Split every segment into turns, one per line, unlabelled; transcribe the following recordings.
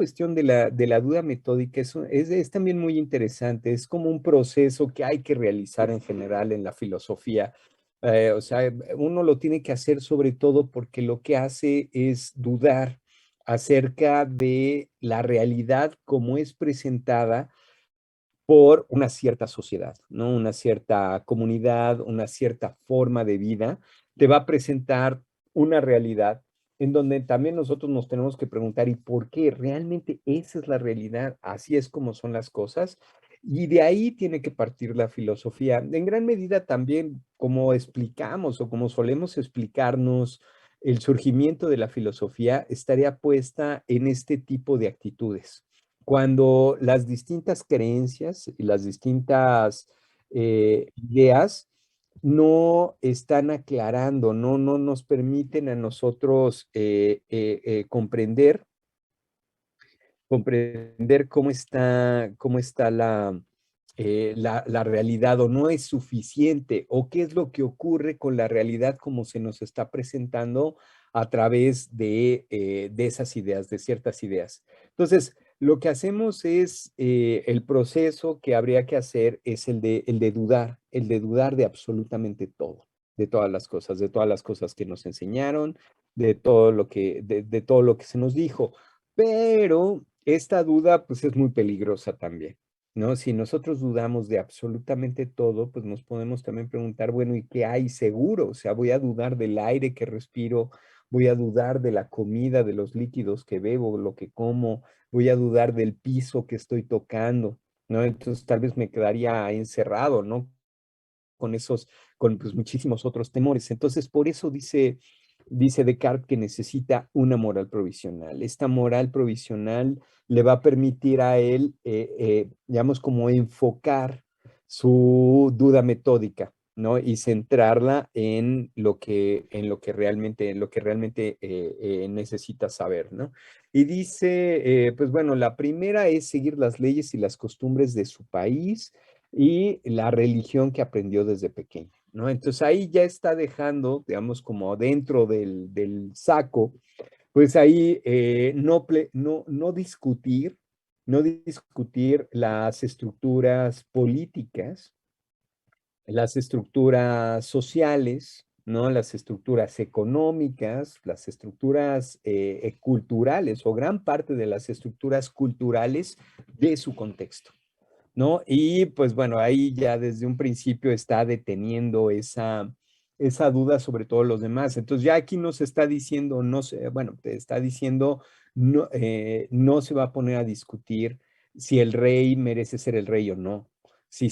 cuestión de la duda metódica es también muy interesante. Es como un proceso que hay que realizar en general en la filosofía. O sea, uno lo tiene que hacer sobre todo porque lo que hace es dudar acerca de la realidad como es presentada por una cierta sociedad, ¿no? Una cierta comunidad, una cierta forma de vida, te va a presentar una realidad en donde también nosotros nos tenemos que preguntar, ¿y por qué? ¿Realmente esa es la realidad? ¿Así es como son las cosas? Y de ahí tiene que partir la filosofía. En gran medida también, como explicamos o como solemos explicarnos, el surgimiento de la filosofía estaría puesta en este tipo de actitudes cuando las distintas creencias y las distintas ideas no están aclarando, no nos permiten a nosotros comprender cómo está la realidad o no es suficiente o qué es lo que ocurre con la realidad como se nos está presentando a través de esas ideas, de ciertas ideas. Entonces, lo que hacemos es, el proceso que habría que hacer es el de dudar de absolutamente todo, de todas las cosas que nos enseñaron, de todo lo que se nos dijo. Pero esta duda, pues es muy peligrosa también, ¿no? Si nosotros dudamos de absolutamente todo, pues nos podemos también preguntar, bueno, ¿y qué hay seguro? O sea, voy a dudar del aire que respiro, voy a dudar de la comida, de los líquidos que bebo, lo que como, voy a dudar del piso que estoy tocando, ¿no? Entonces tal vez me quedaría encerrado, ¿no? Con con pues, muchísimos otros temores. Entonces, por eso dice Descartes que necesita una moral provisional. Esta moral provisional le va a permitir a él, digamos, como enfocar su duda metódica, ¿no? Y centrarla en lo que realmente necesita saber, ¿no? Y dice, pues bueno, la primera es seguir las leyes y las costumbres de su país y la religión que aprendió desde pequeño, ¿no? Entonces ahí ya está dejando, digamos, como dentro del saco, pues ahí no discutir las estructuras políticas, las estructuras sociales, ¿no? Las estructuras económicas, las estructuras culturales o gran parte de las estructuras culturales de su contexto. ¿No? Y pues bueno, ahí ya desde un principio está deteniendo esa duda sobre todos los demás. Entonces ya aquí nos está diciendo, no sé, bueno, te está diciendo, no se va a poner a discutir si el rey merece ser el rey o no, si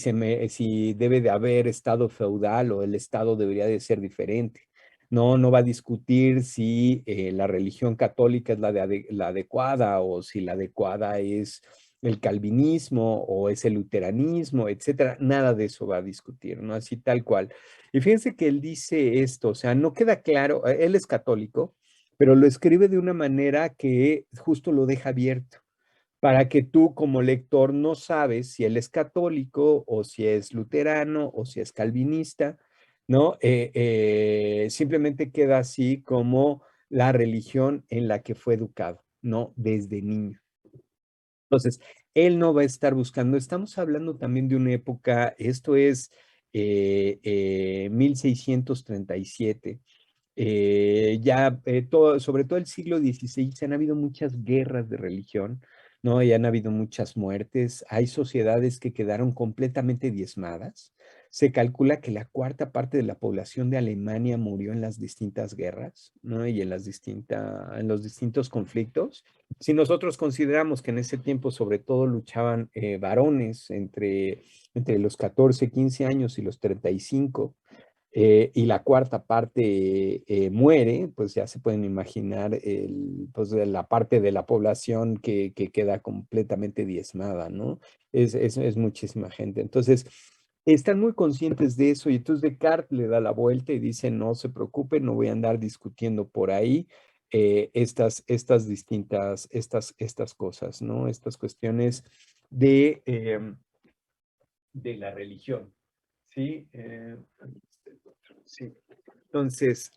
debe de haber estado feudal o el estado debería de ser diferente. No va a discutir si la religión católica es la adecuada o si la adecuada es el calvinismo o es el luteranismo, etcétera. Nada de eso va a discutir, ¿no? Así tal cual. Y fíjense que él dice esto, o sea, no queda claro, él es católico, pero lo escribe de una manera que justo lo deja abierto para que tú como lector no sabes si él es católico o si es luterano o si es calvinista, ¿no? Simplemente queda así como la religión en la que fue educado, ¿no? Desde niño. Entonces, él no va a estar buscando. Estamos hablando también de una época, esto es 1637. Sobre todo el siglo XVI, han habido muchas guerras de religión, ¿no? Y han habido muchas muertes. Hay sociedades que quedaron completamente diezmadas. Se calcula que la cuarta parte de la población de Alemania murió en las distintas guerras, ¿no? Y en los distintos conflictos. Si nosotros consideramos que en ese tiempo sobre todo luchaban varones entre los 14, 15 años y los 35, y la cuarta parte muere, pues ya se pueden imaginar pues la parte de la población que queda completamente diezmada, ¿no? Es muchísima gente. Entonces, están muy conscientes de eso y entonces Descartes le da la vuelta y dice, no se preocupe, no voy a andar discutiendo por ahí estas cosas, ¿no? Estas cuestiones de la religión, ¿sí? Sí. Entonces,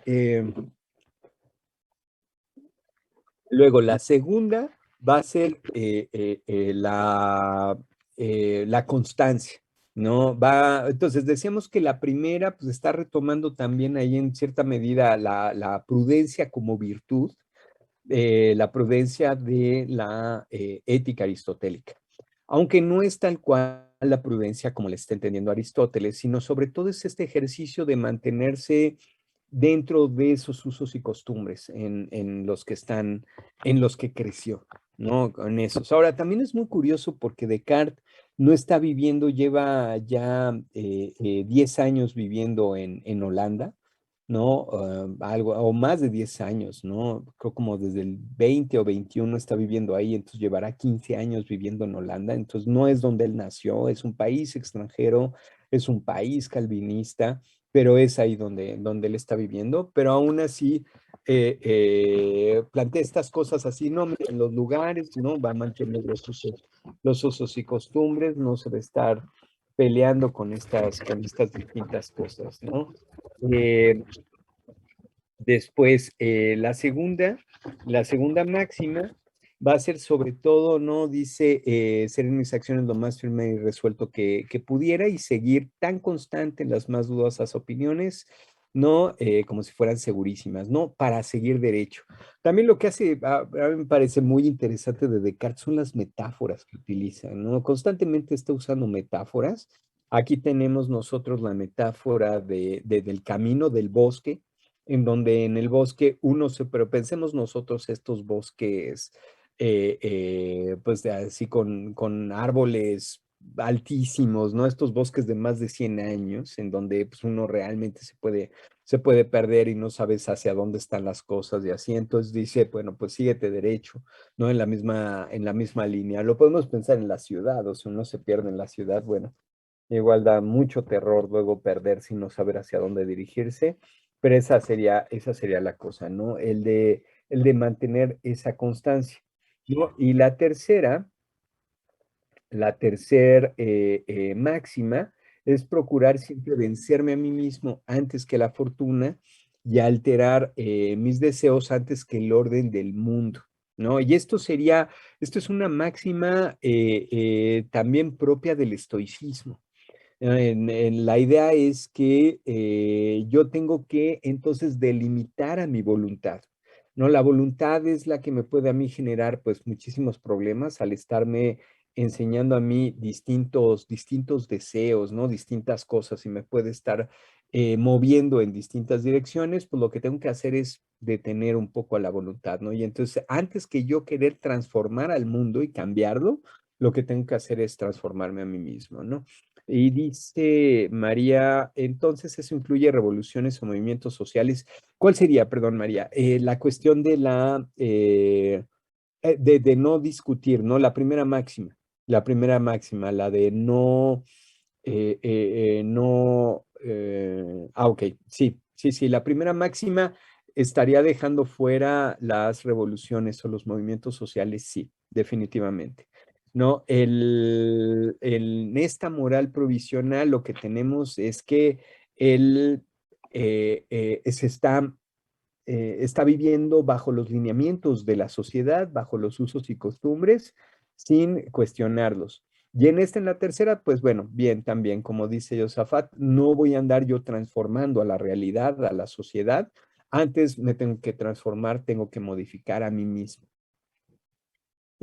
luego la segunda. va a ser la constancia, ¿no? Entonces decíamos que la primera, pues está retomando también ahí en cierta medida la prudencia como virtud, la prudencia de la ética aristotélica. Aunque no es tal cual la prudencia como le está entendiendo Aristóteles, sino sobre todo es este ejercicio de mantenerse dentro de esos usos y costumbres en los que están, en los que creció, ¿no? Con esos. Ahora, también es muy curioso porque Descartes no está viviendo, lleva ya 10 años viviendo en Holanda, ¿no? Algo, o más de 10 años, ¿no? Creo como desde el 20 o 21 está viviendo ahí, entonces llevará 15 años viviendo en Holanda, entonces no es donde él nació, es un país extranjero, es un país calvinista, pero es ahí donde él está viviendo, pero aún así plantea estas cosas así, no, en los lugares, ¿no? Va a mantener los usos y costumbres, no se va a estar peleando con estas distintas cosas, ¿no? Eh, Después, la segunda máxima va a ser sobre todo, ¿no? Dice, ser en mis acciones lo más firme y resuelto que pudiera y seguir tan constante en las más dudosas opiniones, ¿no? Como si fueran segurísimas, ¿no? Para seguir derecho. También lo que hace, a mí me parece muy interesante de Descartes son las metáforas que utiliza, ¿no? Constantemente está usando metáforas. Aquí tenemos nosotros la metáfora del camino del bosque, en donde en el bosque pero pensemos nosotros estos bosques, pues así con árboles altísimos, ¿no? Estos bosques de más de 100 años, en donde pues, uno realmente se puede perder y no sabes hacia dónde están las cosas y así. Entonces dice, bueno, pues síguete derecho, ¿no? En la misma línea. Lo podemos pensar en la ciudad, o sea, uno se pierde en la ciudad, bueno, igual da mucho terror luego perderse y no saber hacia dónde dirigirse, pero esa sería la cosa, ¿no? El de mantener esa constancia, ¿no? Y la tercer máxima es procurar siempre vencerme a mí mismo antes que la fortuna y alterar mis deseos antes que el orden del mundo, ¿no? Y esto es una máxima también propia del estoicismo. La idea es que yo tengo que entonces delimitar a mi voluntad, ¿no? La voluntad es la que me puede a mí generar pues muchísimos problemas al estarme enseñando a mí distintos deseos, ¿no? Distintas cosas y me puede estar moviendo en distintas direcciones, pues lo que tengo que hacer es detener un poco a la voluntad, ¿no? Y entonces antes que yo querer transformar al mundo y cambiarlo, lo que tengo que hacer es transformarme a mí mismo, ¿no? Y dice María, entonces eso incluye revoluciones o movimientos sociales. ¿Cuál sería, perdón, María? La cuestión de no discutir, ¿no? La primera máxima, la de ok, sí, sí, sí, la primera máxima estaría dejando fuera las revoluciones o los movimientos sociales, sí, definitivamente. No, en esta moral provisional lo que tenemos es que él está viviendo bajo los lineamientos de la sociedad, bajo los usos y costumbres, sin cuestionarlos. Y en la tercera, pues bueno, bien, también, como dice Josafat, no voy a andar yo transformando a la realidad, a la sociedad. Antes me tengo que transformar, tengo que modificar a mí mismo.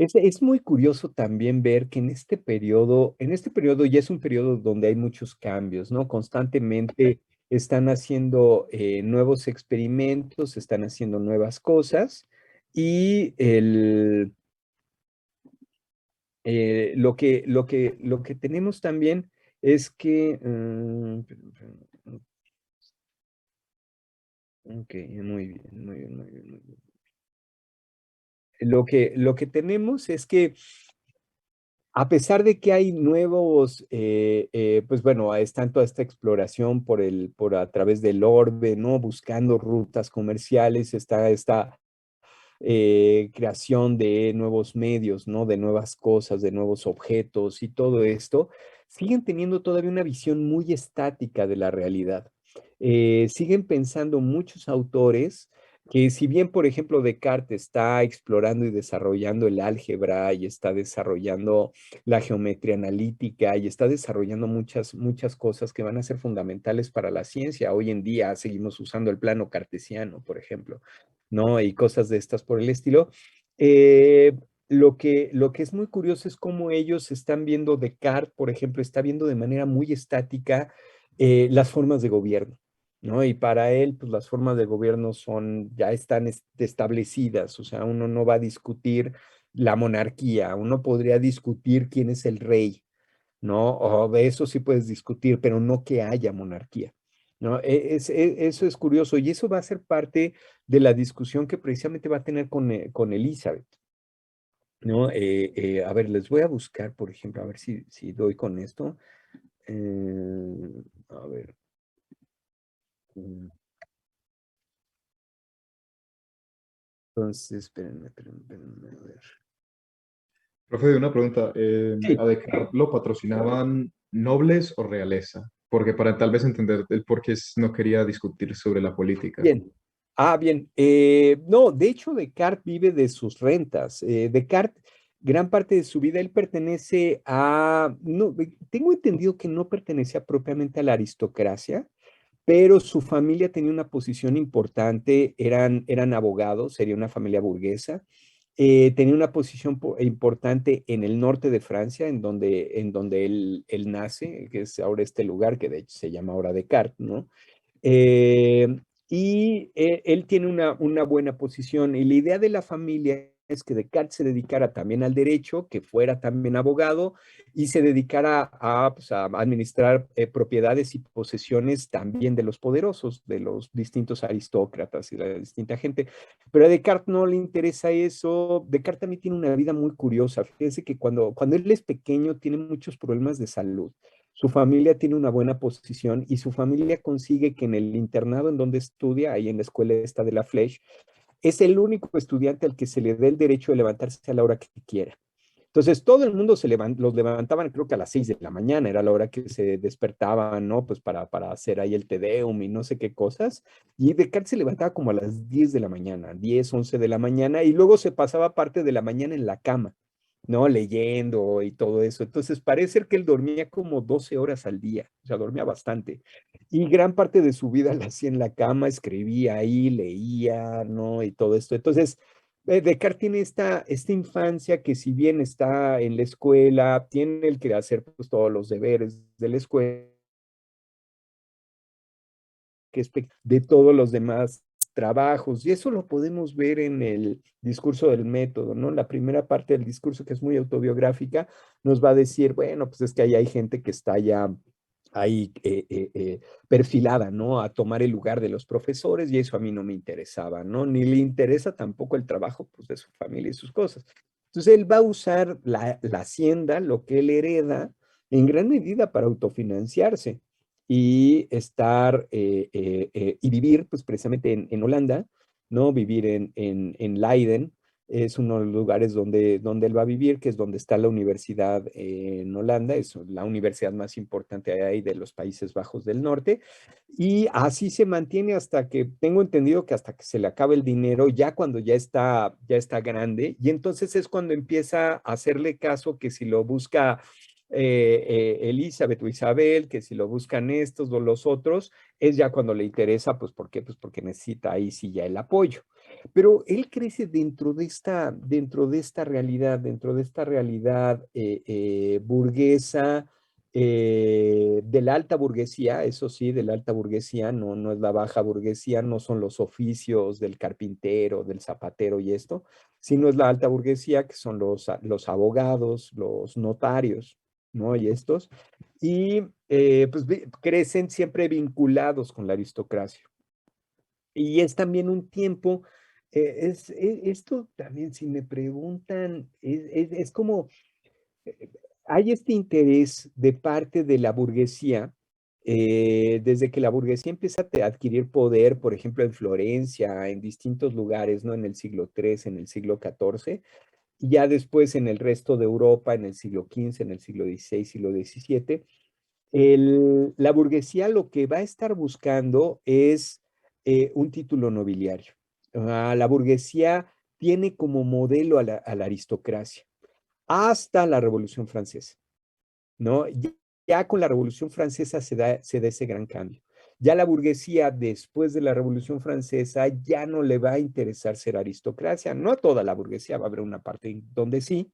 Es muy curioso también ver que en este periodo ya es un periodo donde hay muchos cambios, ¿no? Constantemente están haciendo nuevos experimentos, están haciendo nuevas cosas y lo que tenemos también es que, ok, muy bien, muy bien, muy bien, muy bien. Lo que tenemos es que a pesar de que hay nuevos, pues bueno, están toda esta exploración por a través del orbe, ¿no? Buscando rutas comerciales, está esta creación de nuevos medios, ¿no? De nuevas cosas, de nuevos objetos y todo esto, siguen teniendo todavía una visión muy estática de la realidad. Siguen pensando muchos autores que si bien, por ejemplo, Descartes está explorando y desarrollando el álgebra y está desarrollando la geometría analítica y está desarrollando muchas cosas que van a ser fundamentales para la ciencia. Hoy en día seguimos usando el plano cartesiano, por ejemplo, ¿no? Y cosas de estas por el estilo. Eh, lo que es muy curioso es cómo ellos están viendo Descartes, por ejemplo, está viendo de manera muy estática las formas de gobierno. ¿No? Y para él, pues las formas de gobierno ya están establecidas, o sea, uno no va a discutir la monarquía, uno podría discutir quién es el rey, ¿no? O de eso sí puedes discutir, pero no que haya monarquía, ¿no? Eso es curioso y eso va a ser parte de la discusión que precisamente va a tener con Elizabeth, ¿no? A ver, les voy a buscar, por ejemplo, a ver si doy con esto. A ver. mm, Entonces, espérenme, a ver.
Profe, una pregunta.
Sí,
¿A Descartes lo patrocinaban nobles o realeza? Porque para tal vez entender el por qué no quería discutir sobre la política.
bien. Bien. No, de hecho, Descartes vive de sus rentas. Descartes, gran parte de su vida, él pertenece no, tengo entendido que no pertenecía propiamente a la aristocracia, pero su familia tenía una posición importante, eran abogados, sería una familia burguesa. Tenía una posición importante en el norte de Francia, en donde él nace, que es ahora este lugar, que de hecho se llama ahora Descartes, ¿no? Eh, él tiene una buena posición y la idea de la familia es que Descartes se dedicara también al derecho, que fuera también abogado y se dedicara pues, a administrar propiedades y posesiones también de los poderosos, de los distintos aristócratas y la distinta gente. Pero a Descartes no le interesa eso. Descartes también tiene una vida muy curiosa. Fíjense que cuando él es pequeño tiene muchos problemas de salud. Su familia tiene una buena posición y su familia consigue que en el internado en donde estudia, ahí en la escuela esta de la Flèche, es el único estudiante al que se le dé el derecho de levantarse a la hora que quiera. Entonces, todo el mundo los levantaban, creo que a las 6 de la mañana, era la hora que se despertaban, ¿no? Pues para hacer ahí el Te Deum y no sé qué cosas. Y Descartes se levantaba como a las 10 de la mañana, 10, 11 de la mañana, y luego se pasaba parte de la mañana en la cama, ¿no? Leyendo y todo eso. Entonces, parece ser que él dormía como 12 horas al día, o sea, dormía bastante. Y gran parte de su vida la hacía en la cama, escribía ahí, leía, ¿no? Y todo esto. Entonces, Descartes tiene esta infancia que si bien está en la escuela, tiene el que hacer pues, todos los deberes de la escuela, que es de todos los demás trabajos. Y eso lo podemos ver en el discurso del método, ¿no? La primera parte del discurso, que es muy autobiográfica, nos va a decir, bueno, pues es que ahí hay gente que está ya ahí perfilada, ¿no? A tomar el lugar de los profesores y eso a mí no me interesaba, ¿no? Ni le interesa tampoco el trabajo, pues, de su familia y sus cosas. Entonces, él va a usar la hacienda, lo que él hereda, en gran medida para autofinanciarse y y vivir, pues precisamente en Holanda, ¿no? Vivir en Leiden, es uno de los lugares donde él va a vivir, que es donde está la universidad en Holanda, es la universidad más importante ahí de los Países Bajos del Norte, y así se mantiene hasta que, tengo entendido que hasta que se le acabe el dinero, ya cuando ya está grande, y entonces es cuando empieza a hacerle caso que si lo busca Elizabeth o Isabel, que si lo buscan estos o los otros, es ya cuando le interesa, pues ¿por qué? Pues porque necesita ahí sí ya el apoyo. Pero él crece dentro de esta realidad burguesa, de la alta burguesía, eso sí, de la alta burguesía, no es la baja burguesía, no son los oficios del carpintero, del zapatero y esto, sino es la alta burguesía, que son los abogados, los notarios, ¿no? Y estos, y pues crecen siempre vinculados con la aristocracia. Y es también un tiempo, esto también, si me preguntan, es como, eh, hay este interés de parte de la burguesía, desde que la burguesía empieza a adquirir poder, por ejemplo, en Florencia, en distintos lugares, ¿no? En el siglo XIII, en el siglo XIV, y ya después en el resto de Europa, en el siglo XV, en el siglo XVI, siglo XVII, la burguesía lo que va a estar buscando es un título nobiliario. La burguesía tiene como modelo a la aristocracia hasta la Revolución Francesa, ¿no? Ya con la Revolución Francesa se da ese gran cambio. Ya la burguesía, después de la Revolución Francesa, ya no le va a interesar ser aristocracia. No toda la burguesía, va a haber una parte donde sí,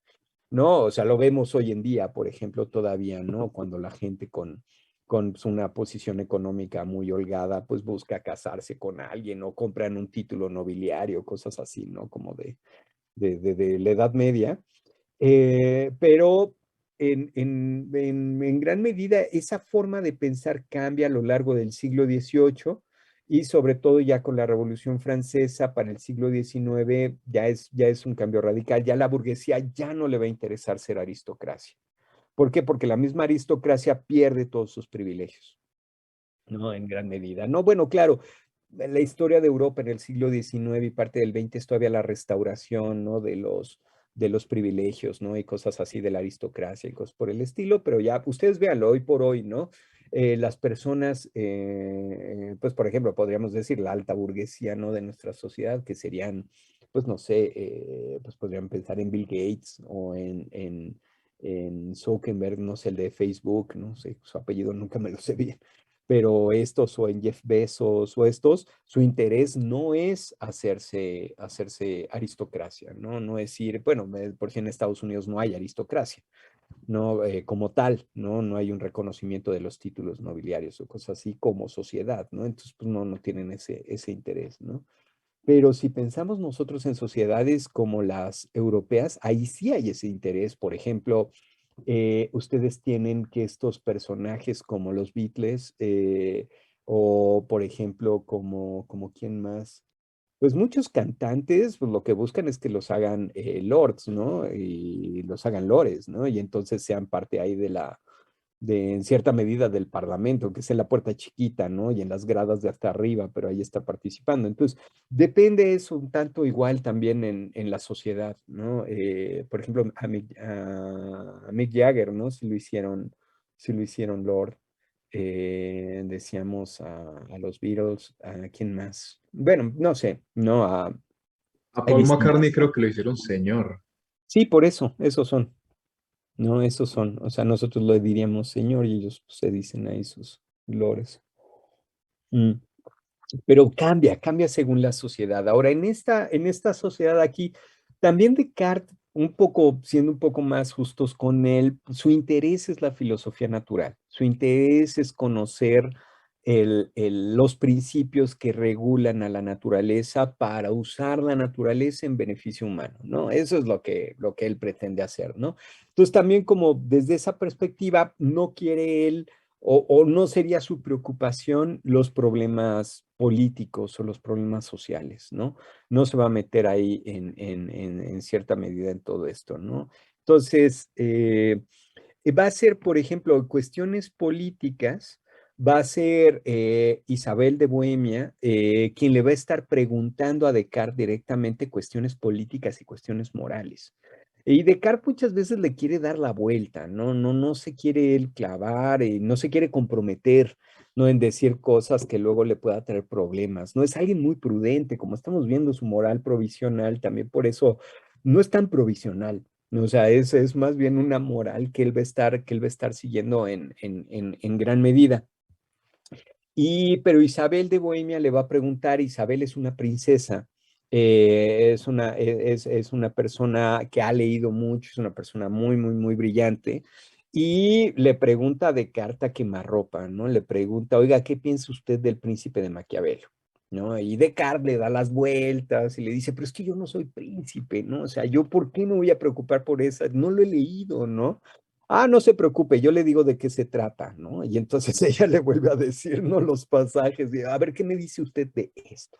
¿no? O sea, lo vemos hoy en día, por ejemplo, todavía, ¿no? Cuando la gente con una posición económica muy holgada, pues busca casarse con alguien o compran un título nobiliario, cosas así, ¿no? Como de la Edad Media. Pero en gran medida esa forma de pensar cambia a lo largo del siglo XVIII y sobre todo ya con la Revolución Francesa para el siglo XIX ya es un cambio radical. Ya la burguesía ya no le va a interesar ser aristocracia. ¿Por qué? Porque la misma aristocracia pierde todos sus privilegios, ¿no? En gran medida. No, bueno, claro, la historia de Europa en el siglo XIX y parte del XX es todavía la restauración, ¿no? De los privilegios, ¿no? Y cosas así de la aristocracia y cosas por el estilo, pero ya, ustedes véanlo, hoy por hoy, ¿no? Las personas, pues por ejemplo, podríamos decir la alta burguesía, ¿no? De nuestra sociedad, que serían, pues no sé, pues podrían pensar en Bill Gates o en Zuckerberg, no sé, el de Facebook, no sé, su apellido nunca me lo sé bien, pero estos o en Jeff Bezos o estos, su interés no es hacerse aristocracia, ¿no? No es ir, bueno, por si en Estados Unidos no hay aristocracia, ¿no? Como tal, ¿no? No hay un reconocimiento de los títulos nobiliarios o cosas así como sociedad, ¿no? Entonces, pues no tienen ese interés, ¿no? Pero si pensamos nosotros en sociedades como las europeas, ahí sí hay ese interés. Por ejemplo, ustedes tienen que estos personajes como los Beatles, o por ejemplo, como quién más, pues muchos cantantes, pues lo que buscan es que los hagan lords, ¿no? Y los hagan lores, ¿no? Y entonces sean parte ahí en cierta medida del Parlamento, que es en la puerta chiquita, ¿no? Y en las gradas de hasta arriba, pero ahí está participando. Entonces, depende eso un tanto igual también en la sociedad, ¿no? Por ejemplo, a Mick Jagger, ¿no? Si lo hicieron Lord. Decíamos a los Beatles, ¿a quién más? Bueno, no sé, ¿no?
A
Hay
Paul McCartney
distintas.
creo que lo hicieron señor.
Sí, por eso, esos son. No, esos son, o sea, nosotros le diríamos señor y ellos pues, se dicen ahí sus lores. Mm. Pero cambia según la sociedad. Ahora, en esta sociedad aquí, también Descartes, un poco, siendo un poco más justos con él, su interés es la filosofía natural. Su interés es conocer los principios que regulan a la naturaleza para usar la naturaleza en beneficio humano, ¿no? Eso es lo que él pretende hacer, ¿no? Entonces, también como desde esa perspectiva, no quiere él o no sería su preocupación los problemas políticos o los problemas sociales, ¿no? No se va a meter ahí en cierta medida en todo esto, ¿no? Entonces, va a ser, por ejemplo, cuestiones políticas, va a ser Isabel de Bohemia quien le va a estar preguntando a Descartes directamente cuestiones políticas y cuestiones morales. Y Descartes muchas veces le quiere dar la vuelta, no se quiere él clavar, no se quiere comprometer, no en decir cosas que luego le pueda traer problemas. No es alguien muy prudente, como estamos viendo su moral provisional, también por eso no es tan provisional. O sea, es más bien una moral que él va a estar siguiendo en gran medida. Pero Isabel de Bohemia le va a preguntar, Isabel es una princesa, es una persona que ha leído mucho, es una persona muy brillante, y le pregunta a Descartes a quemarropa, ¿no? Le pregunta, oiga, ¿qué piensa usted del príncipe de Maquiavelo? ¿No? Y Descartes le da las vueltas y le dice, pero es que yo no soy príncipe, ¿no? O sea, ¿yo por qué me voy a preocupar por eso? No lo he leído, ¿no? No se preocupe, yo le digo de qué se trata, ¿no? Y entonces ella le vuelve a decir, ¿no? Los pasajes, de, a ver, ¿qué me dice usted de esto?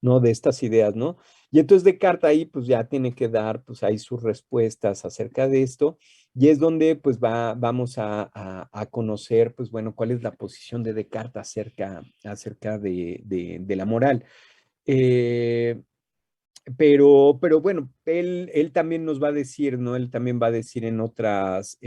¿No? De estas ideas, ¿no? Y entonces Descartes ahí, pues ya tiene que dar, pues ahí sus respuestas acerca de esto, y es donde, pues vamos a conocer, pues bueno, cuál es la posición de Descartes acerca de la moral. Eh, pero bueno, él también nos va a decir, ¿no? Él también va a decir en otras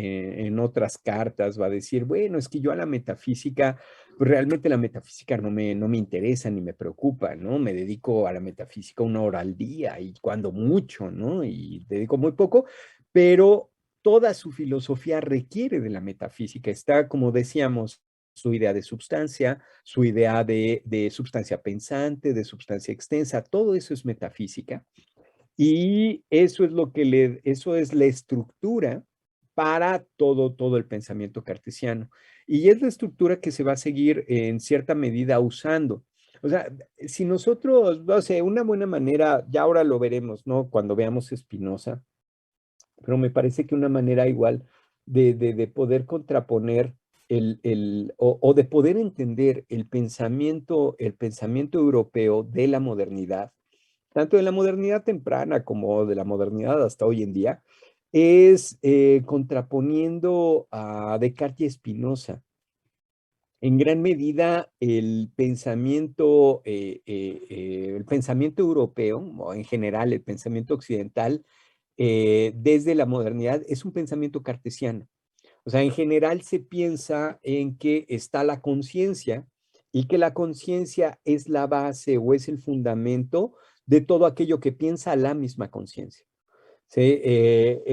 cartas, va a decir, bueno, es que yo a la metafísica, pues realmente la metafísica no me interesa ni me preocupa, ¿no? Me dedico a la metafísica 1 hora al día y cuando mucho, ¿no? Y dedico muy poco, pero toda su filosofía requiere de la metafísica. Está, como decíamos, su idea de substancia, su idea de substancia pensante, de substancia extensa, todo eso es metafísica. Y eso es eso es la estructura para todo el pensamiento cartesiano. Y es la estructura que se va a seguir en cierta medida usando. O sea, si nosotros, no sé, una buena manera, ya ahora lo veremos, ¿no? Cuando veamos Spinoza, pero me parece que una manera igual de poder contraponer o de poder entender el pensamiento europeo de la modernidad, tanto de la modernidad temprana como de la modernidad hasta hoy en día, es contraponiendo a Descartes y Spinoza. En gran medida, el pensamiento europeo, o en general el pensamiento occidental, desde la modernidad, es un pensamiento cartesiano. O sea, en general se piensa en que está la conciencia y que la conciencia es la base o es el fundamento de todo aquello que piensa la misma conciencia. ¿Sí?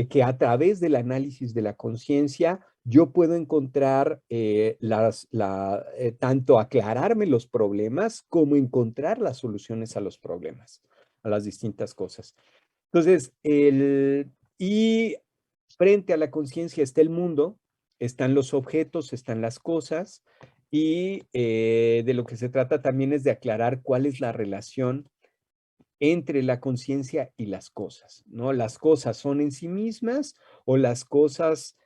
Que a través del análisis de la conciencia yo puedo encontrar tanto aclararme los problemas como encontrar las soluciones a los problemas, a las distintas cosas. Entonces, y frente a la conciencia está el mundo, están los objetos, están las cosas, y de lo que se trata también es de aclarar cuál es la relación entre la conciencia y las cosas, ¿no? Las cosas son en sí mismas o las cosas,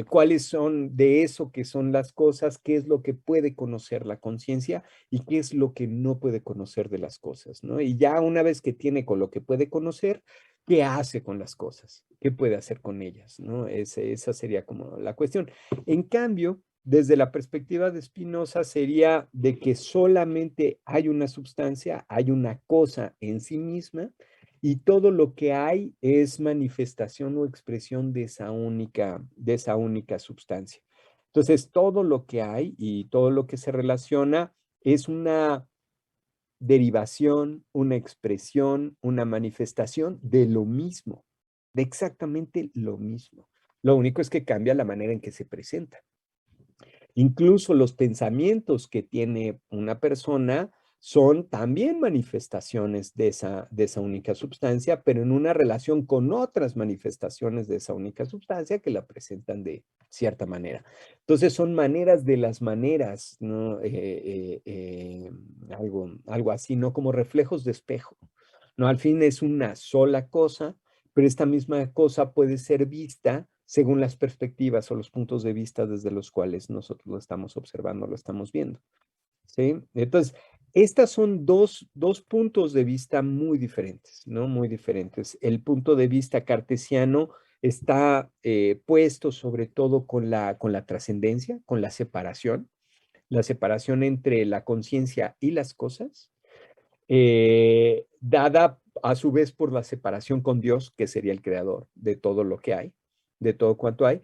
cuáles son de eso que son las cosas, qué es lo que puede conocer la conciencia y qué es lo que no puede conocer de las cosas, ¿no? Y ya una vez que tiene con lo que puede conocer, ¿qué hace con las cosas? ¿Qué puede hacer con ellas? ¿No? Esa sería como la cuestión. En cambio, desde la perspectiva de Spinoza sería de que solamente hay una sustancia, hay una cosa en sí misma y todo lo que hay es manifestación o expresión de esa única sustancia. Entonces, todo lo que hay y todo lo que se relaciona es una derivación, una expresión, una manifestación de lo mismo, de exactamente lo mismo. Lo único es que cambia la manera en que se presenta. Incluso los pensamientos que tiene una persona son también manifestaciones de esa única sustancia, pero en una relación con otras manifestaciones de esa única sustancia que la presentan de cierta manera. Entonces son maneras de las maneras, ¿no? Algo así, ¿no? Como reflejos de espejo, ¿no? Al fin es una sola cosa, pero esta misma cosa puede ser vista según las perspectivas o los puntos de vista desde los cuales nosotros lo estamos observando, lo estamos viendo. ¿Sí? Entonces, estas son dos puntos de vista muy diferentes, ¿no? Muy diferentes. El punto de vista cartesiano está puesto sobre todo con la trascendencia, con la separación entre la conciencia y las cosas, dada a su vez por la separación con Dios, que sería el creador de todo lo que hay, de todo cuanto hay.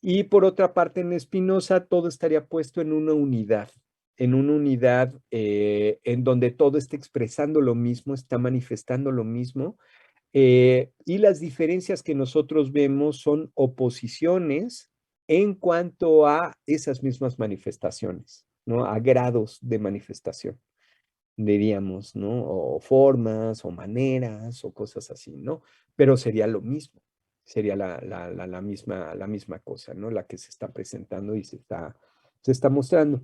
Y por otra parte, en Spinoza, todo estaría puesto en una unidad en donde todo está expresando lo mismo, está manifestando lo mismo, y las diferencias que nosotros vemos son oposiciones en cuanto a esas mismas manifestaciones, ¿no? A grados de manifestación, diríamos, ¿no? O formas, o maneras, o cosas así, ¿no? Pero sería lo mismo, sería la misma cosa, ¿no? La que se está presentando y se está mostrando.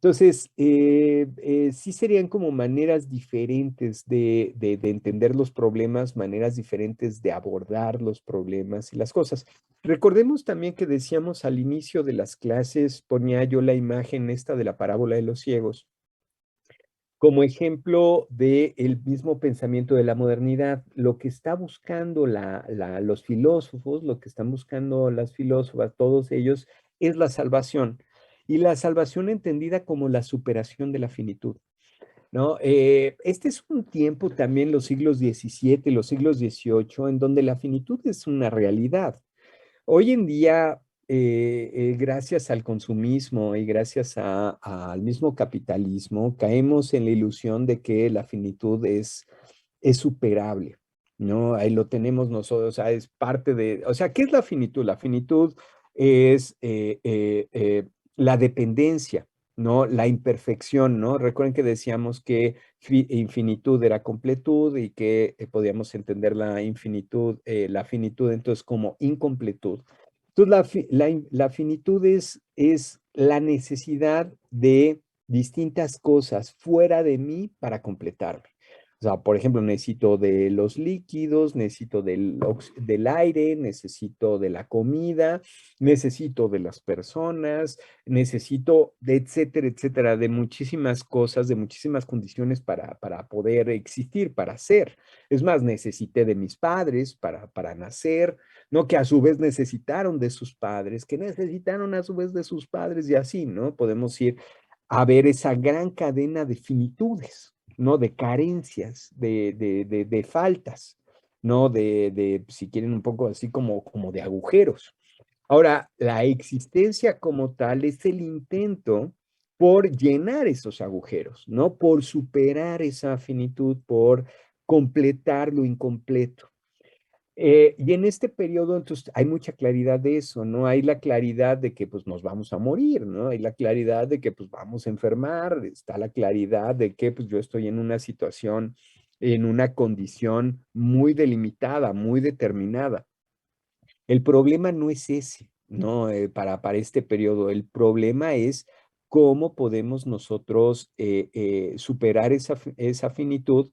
Entonces, sí serían como maneras diferentes de entender los problemas, maneras diferentes de abordar los problemas y las cosas. Recordemos también que decíamos al inicio de las clases, ponía yo la imagen esta de la parábola de los ciegos como ejemplo del mismo pensamiento de la modernidad. Lo que está buscando los filósofos, lo que están buscando las filósofas, todos ellos, es la salvación. Y la salvación entendida como la superación de la finitud, ¿no? Este es un tiempo también, los siglos XVII, los siglos XVIII, en donde la finitud es una realidad. Hoy en día, gracias al consumismo y gracias al mismo capitalismo, caemos en la ilusión de que la finitud es superable, ¿no? Ahí lo tenemos nosotros, o sea, es parte de, o sea, ¿qué es la finitud? La finitud es la dependencia, ¿no? La imperfección, ¿no? Recuerden que decíamos que infinitud era completud y que podíamos entender la infinitud, la finitud entonces como incompletud. Entonces, la finitud es la necesidad de distintas cosas fuera de mí para completarme. O sea, por ejemplo, necesito de los líquidos, necesito del aire, necesito de la comida, necesito de las personas, necesito de etcétera, etcétera, de muchísimas cosas, de muchísimas condiciones para poder existir, para ser. Es más, necesité de mis padres para nacer, ¿no? Que a su vez necesitaron de sus padres, que necesitaron a su vez de sus padres y así, ¿no? Podemos ir a ver esa gran cadena de finitudes, ¿no? De carencias, de faltas, ¿no? Si quieren, un poco así como de agujeros. Ahora, la existencia como tal es el intento por llenar esos agujeros, ¿no? Por superar esa finitud, por completar lo incompleto. Y en este periodo, entonces, hay mucha claridad de eso, ¿no? Hay la claridad de que, pues, nos vamos a morir, ¿no? Hay la claridad de que, pues, vamos a enfermar, está la claridad de que, pues, yo estoy en una situación, en una condición muy delimitada, muy determinada. El problema no es ese, ¿no? Para este periodo, el problema es cómo podemos nosotros superar esa finitud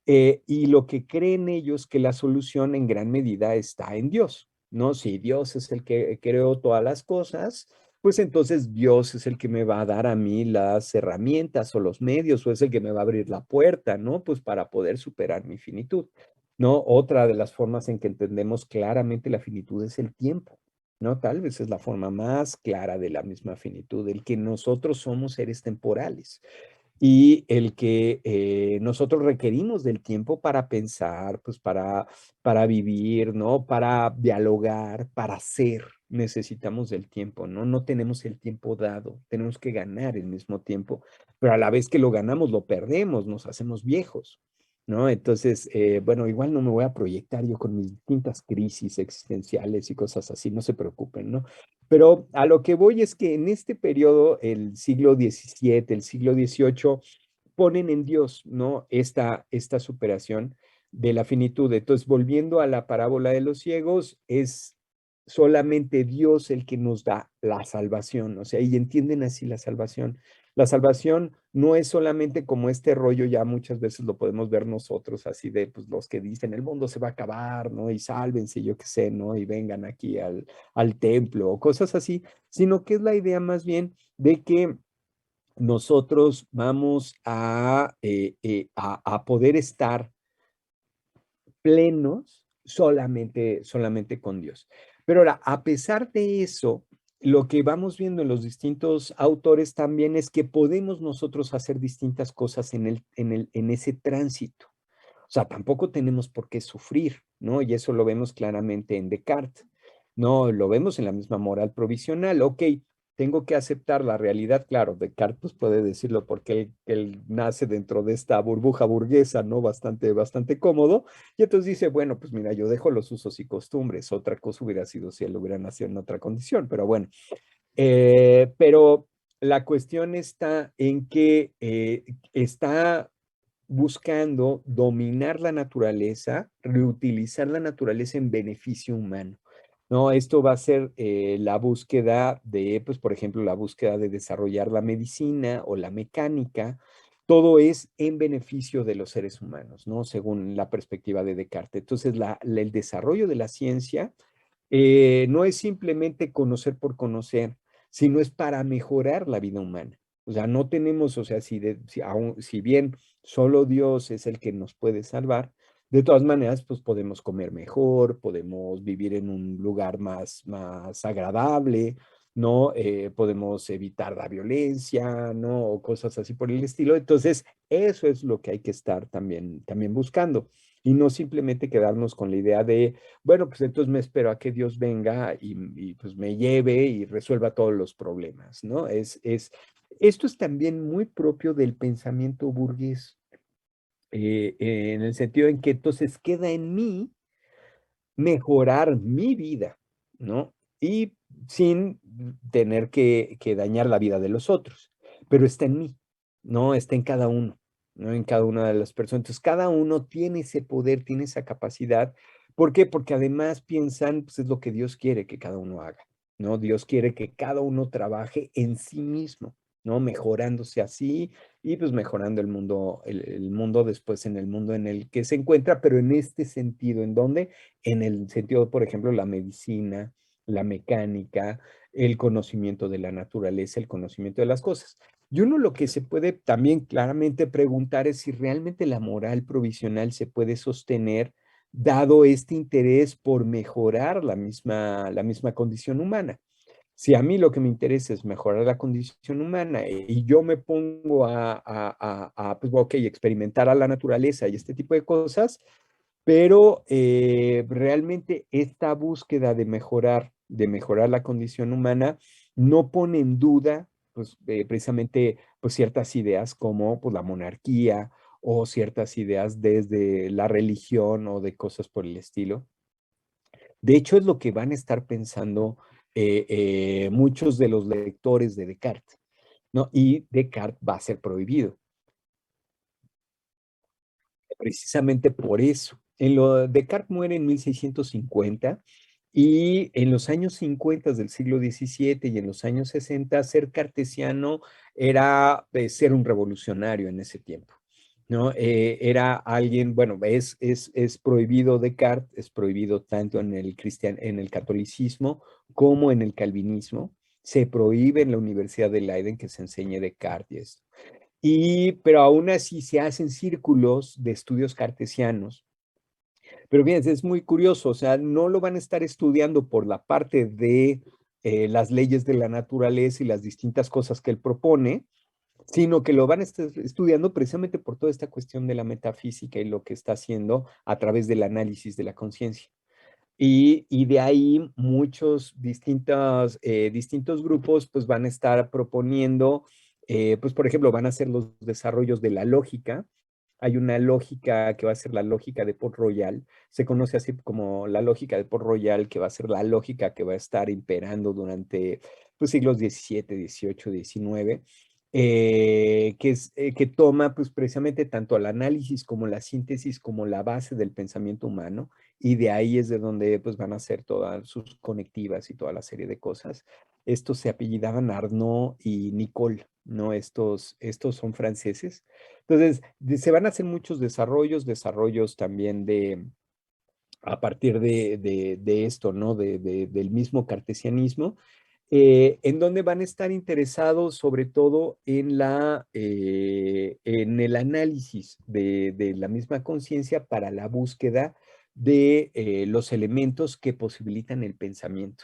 y lo que creen ellos que la solución en gran medida está en Dios, ¿no? Si Dios es el que creó todas las cosas, pues entonces Dios es el que me va a dar a mí las herramientas o los medios o es el que me va a abrir la puerta, ¿no? Pues para poder superar mi finitud, ¿no? Otra de las formas en que entendemos claramente la finitud es el tiempo, ¿no? Tal vez es la forma más clara de la misma finitud, el que nosotros somos seres temporales y el que nosotros requerimos del tiempo para pensar, pues para vivir, ¿no? Para dialogar, para ser. Necesitamos del tiempo, ¿no? No tenemos el tiempo dado, tenemos que ganar el mismo tiempo, pero a la vez que lo ganamos, lo perdemos, nos hacemos viejos, ¿no? Entonces, bueno, igual no me voy a proyectar yo con mis distintas crisis existenciales y cosas así, no se preocupen, ¿no? Pero a lo que voy es que en este periodo, el siglo XVII, el siglo XVIII, ponen en Dios, ¿no? Esta superación de la finitud. Entonces, volviendo a la parábola de los ciegos, es solamente Dios el que nos da la salvación, o sea, y entienden así la salvación. La salvación no es solamente como este rollo, ya muchas veces lo podemos ver nosotros, así de pues, los que dicen el mundo se va a acabar, ¿no? Y sálvense, yo qué sé, ¿no? Y vengan aquí al templo o cosas así, sino que es la idea más bien de que nosotros vamos a poder estar plenos solamente con Dios. Pero ahora, a pesar de eso, lo que vamos viendo en los distintos autores también es que podemos nosotros hacer distintas cosas en ese tránsito. O sea, tampoco tenemos por qué sufrir, ¿no? Y eso lo vemos claramente en Descartes, ¿no? Lo vemos en la misma moral provisional. Ok, tengo que aceptar la realidad, claro, Descartes pues, puede decirlo porque él nace dentro de esta burbuja burguesa, ¿no? Bastante cómodo. Y entonces dice, bueno, pues mira, yo dejo los usos y costumbres. Otra cosa hubiera sido si él hubiera nacido en otra condición, pero bueno. Pero la cuestión está en que está buscando dominar la naturaleza, reutilizar la naturaleza en beneficio humano. No, esto va a ser la búsqueda de, pues, por ejemplo, la búsqueda de desarrollar la medicina o la mecánica. Todo es en beneficio de los seres humanos, ¿no? Según la perspectiva de Descartes. Entonces, el desarrollo de la ciencia no es simplemente conocer por conocer, sino es para mejorar la vida humana. O sea, no tenemos, o sea, si bien solo Dios es el que nos puede salvar, de todas maneras, pues podemos comer mejor, podemos vivir en un lugar más agradable, ¿no? Podemos evitar la violencia, ¿no? O cosas así por el estilo. Entonces, eso es lo que hay que estar también buscando. y no simplemente quedarnos con la idea de, bueno, pues entonces me espero a que Dios venga pues me lleve y resuelva todos los problemas, ¿no? Esto es también muy propio del pensamiento burgués, en el sentido en que entonces queda en mí mejorar mi vida, ¿no? Y sin tener que dañar la vida de los otros. Pero está en mí, ¿no? Está en cada uno, ¿no? En cada una de las personas. Entonces, cada uno tiene ese poder, tiene esa capacidad. ¿Por qué? Porque además piensan, pues es lo que Dios quiere que cada uno haga, ¿no? Dios quiere que cada uno trabaje en sí mismo, ¿no? Mejorándose así y pues mejorando el mundo, el mundo después en el mundo en el que se encuentra, pero en este sentido, ¿en dónde? En el sentido, por ejemplo, la medicina, la mecánica, el conocimiento de la naturaleza, el conocimiento de las cosas. Y uno lo que se puede también claramente preguntar es si realmente la moral provisional se puede sostener dado este interés por mejorar la misma condición humana. Si a mí lo que me interesa es mejorar la condición humana y yo me pongo pues, ok, experimentar a la naturaleza y este tipo de cosas, pero realmente esta búsqueda de mejorar la condición humana no pone en duda, pues, precisamente, pues, ciertas ideas como, pues, la monarquía o ciertas ideas desde la religión o de cosas por el estilo. De hecho, es lo que van a estar pensando muchos de los lectores de Descartes, ¿no? Y Descartes va a ser prohibido precisamente por eso. Descartes muere en 1650 y en los años 50 del siglo XVII y en los años 60 ser cartesiano era ser un revolucionario en ese tiempo, ¿no? Era alguien, bueno, es prohibido Descartes, es prohibido tanto en el catolicismo como en el calvinismo. Se prohíbe en la Universidad de Leiden que se enseñe Descartes y esto. Pero aún así se hacen círculos de estudios cartesianos. Pero fíjense, es muy curioso, o sea, no lo van a estar estudiando por la parte de las leyes de la naturaleza y las distintas cosas que él propone, sino que lo van a estar estudiando precisamente por toda esta cuestión de la metafísica y lo que está haciendo a través del análisis de la conciencia. Y de ahí distintos grupos pues van a estar proponiendo, pues por ejemplo, van a hacer los desarrollos de la lógica. Hay una lógica que va a ser la lógica de Port-Royal. Se conoce así como la lógica de Port-Royal, que va a ser la lógica que va a estar imperando durante pues, siglos XVII, XVIII, XIX, que toma pues precisamente tanto el análisis como la síntesis como la base del pensamiento humano y de ahí es de donde pues van a hacer todas sus conectivas y toda la serie de cosas. Estos se apellidaban Arnaud y Nicole, ¿no? Estos son franceses. Entonces, se van a hacer muchos desarrollos también a partir de esto, ¿no? Del mismo cartesianismo, en donde van a estar interesados sobre todo en el análisis de la misma conciencia para la búsqueda de los elementos que posibilitan el pensamiento.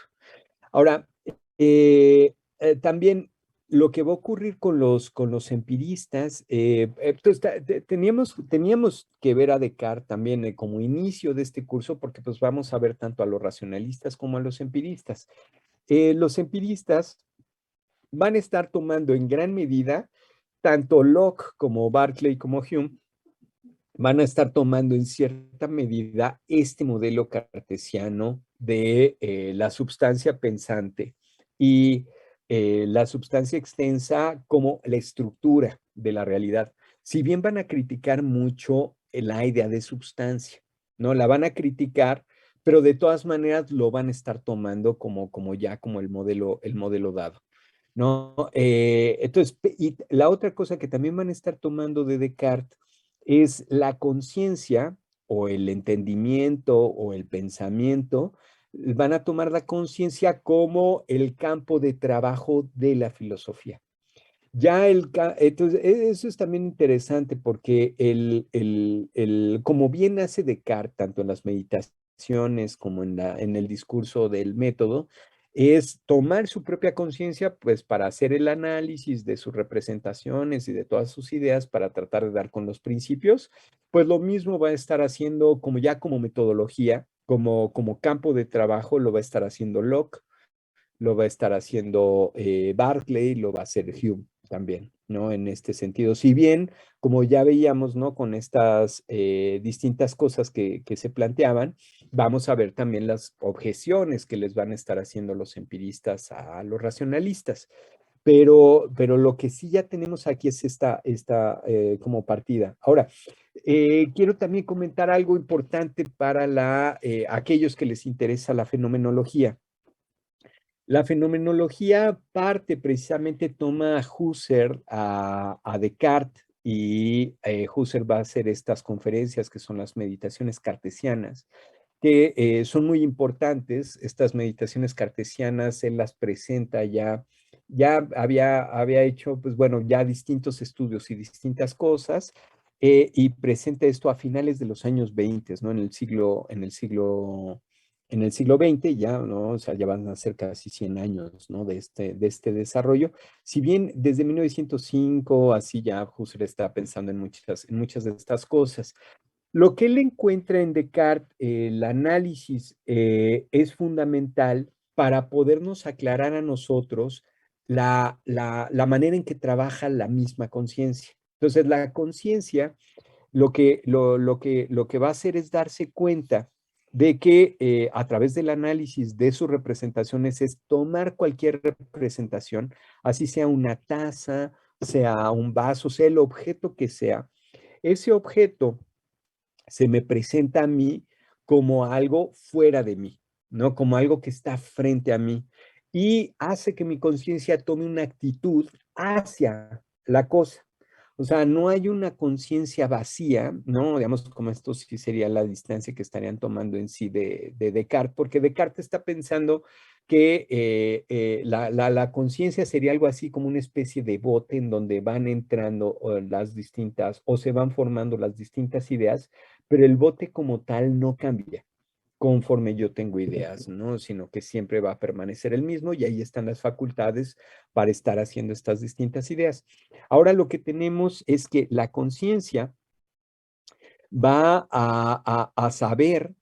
Ahora, también lo que va a ocurrir con los empiristas, pues, teníamos que ver a Descartes también como inicio de este curso, porque pues vamos a ver tanto a los racionalistas como a los empiristas. Los empiristas van a estar tomando en gran medida, tanto Locke como Berkeley como Hume, van a estar tomando en cierta medida este modelo cartesiano de la substancia pensante y la substancia extensa como la estructura de la realidad. Si bien van a criticar mucho la idea de substancia, ¿no? La van a criticar, pero de todas maneras lo van a estar tomando como el modelo dado. ¿No? Entonces, y la otra cosa que también van a estar tomando de Descartes es la conciencia o el entendimiento o el pensamiento, van a tomar la conciencia como el campo de trabajo de la filosofía. Entonces, eso es también interesante porque como bien hace Descartes, tanto en las meditaciones como en el discurso del método, es tomar su propia conciencia, pues para hacer el análisis de sus representaciones y de todas sus ideas para tratar de dar con los principios, pues lo mismo va a estar haciendo como ya como metodología, como campo de trabajo, lo va a estar haciendo Locke, lo va a estar haciendo Berkeley, lo va a hacer Hume también, ¿no? En este sentido, si bien, como ya veíamos, ¿no? Con estas distintas cosas que se planteaban, vamos a ver también las objeciones que les van a estar haciendo los empiristas a los racionalistas. Pero lo que sí ya tenemos aquí es esta como partida. Ahora, quiero también comentar algo importante para aquellos que les interesa la fenomenología. La fenomenología parte precisamente, toma a Husserl, a Descartes, y Husserl va a hacer estas conferencias que son las meditaciones cartesianas, que son muy importantes. Estas meditaciones cartesianas él las presenta ya había hecho, pues bueno, ya distintos estudios y distintas cosas, y presenta esto a finales de los años 20, ¿no? En el siglo XX ya, ¿no? O sea, ya van a ser casi 100 años, ¿no? De este desarrollo. Si bien desde 1905, así ya Husserl está pensando en muchas de estas cosas. Lo que él encuentra en Descartes, el análisis es fundamental para podernos aclarar a nosotros la manera en que trabaja la misma conciencia. Entonces, la conciencia lo que va a hacer es darse cuenta de que a través del análisis de sus representaciones es tomar cualquier representación, así sea una taza, sea un vaso, sea el objeto que sea. Ese objeto se me presenta a mí como algo fuera de mí, ¿no? Como algo que está frente a mí y hace que mi conciencia tome una actitud hacia la cosa. O sea, no hay una conciencia vacía, ¿no? Digamos, como esto sí sería la distancia que estarían tomando en sí de Descartes, porque Descartes está pensando que la conciencia sería algo así como una especie de bote en donde van entrando las distintas, o se van formando las distintas ideas, pero el bote como tal no cambia conforme yo tengo ideas, ¿no? Sino que siempre va a permanecer el mismo y ahí están las facultades para estar haciendo estas distintas ideas. Ahora lo que tenemos es que la conciencia va a saber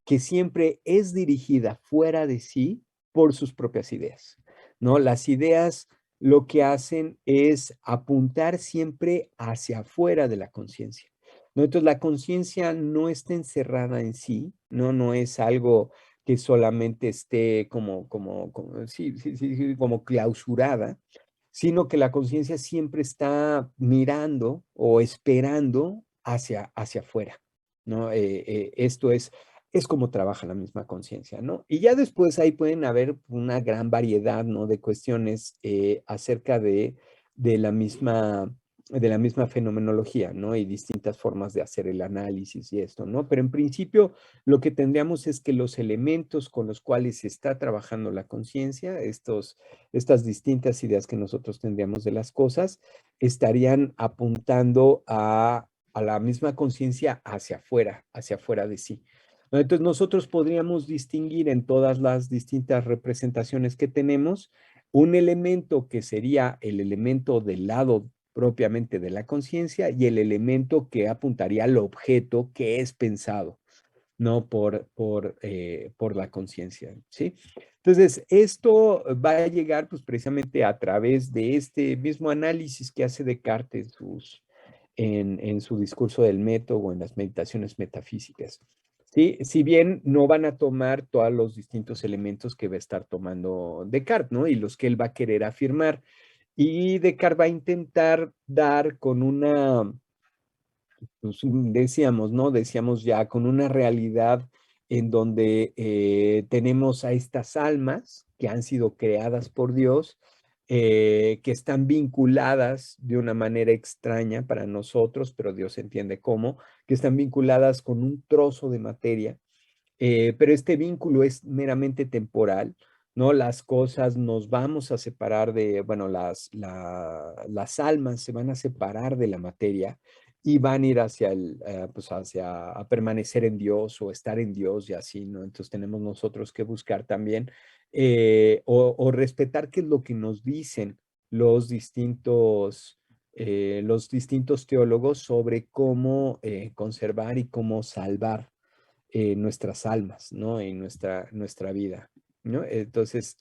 que siempre es dirigida fuera de sí por sus propias ideas, ¿no? Las ideas lo que hacen es apuntar siempre hacia afuera de la conciencia, ¿no? Entonces, la conciencia no está encerrada en sí, ¿no? No es algo que solamente esté sí, sí, sí, sí, como clausurada, sino que la conciencia siempre está mirando o esperando hacia afuera, ¿no? Esto es como trabaja la misma conciencia, ¿no? Y ya después ahí pueden haber una gran variedad, ¿no? De cuestiones acerca de la misma, de la misma fenomenología, ¿no? Y distintas formas de hacer el análisis y esto, ¿no? Pero en principio lo que tendríamos es que los elementos con los cuales se está trabajando la conciencia, estas distintas ideas que nosotros tendríamos de las cosas, estarían apuntando a la misma conciencia hacia afuera de sí. Entonces nosotros podríamos distinguir en todas las distintas representaciones que tenemos un elemento que sería el elemento del lado propiamente de la conciencia y el elemento que apuntaría al objeto que es pensado, no por la conciencia, ¿sí? Entonces, esto va a llegar pues precisamente a través de este mismo análisis que hace Descartes en su discurso del método o en las meditaciones metafísicas. ¿Sí? Si bien no van a tomar todos los distintos elementos que va a estar tomando Descartes, ¿no? Y los que él va a querer afirmar. Y Descartes va a intentar dar con pues, decíamos, ¿no? Decíamos ya con una realidad en donde tenemos a estas almas que han sido creadas por Dios, que están vinculadas de una manera extraña para nosotros, pero Dios entiende cómo, que están vinculadas con un trozo de materia, pero este vínculo es meramente temporal, ¿no? Las cosas nos vamos a separar bueno, las almas se van a separar de la materia y van a ir hacia pues hacia a permanecer en Dios o estar en Dios y así, ¿no? Entonces tenemos nosotros que buscar también o respetar qué es lo que nos dicen los distintos teólogos sobre cómo conservar y cómo salvar nuestras almas, ¿no? Y nuestra vida, ¿no? Entonces,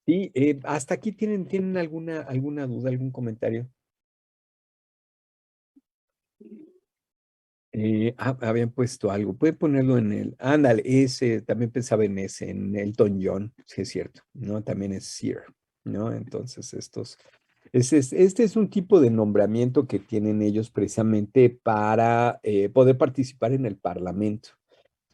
sí, hasta aquí tienen alguna duda, algún comentario. Habían puesto algo. Puede ponerlo en ándale, ese, también pensaba en ese, en Elton John, sí es cierto, ¿no? También es Sir, ¿no? Entonces, este es un tipo de nombramiento que tienen ellos precisamente para poder participar en el Parlamento.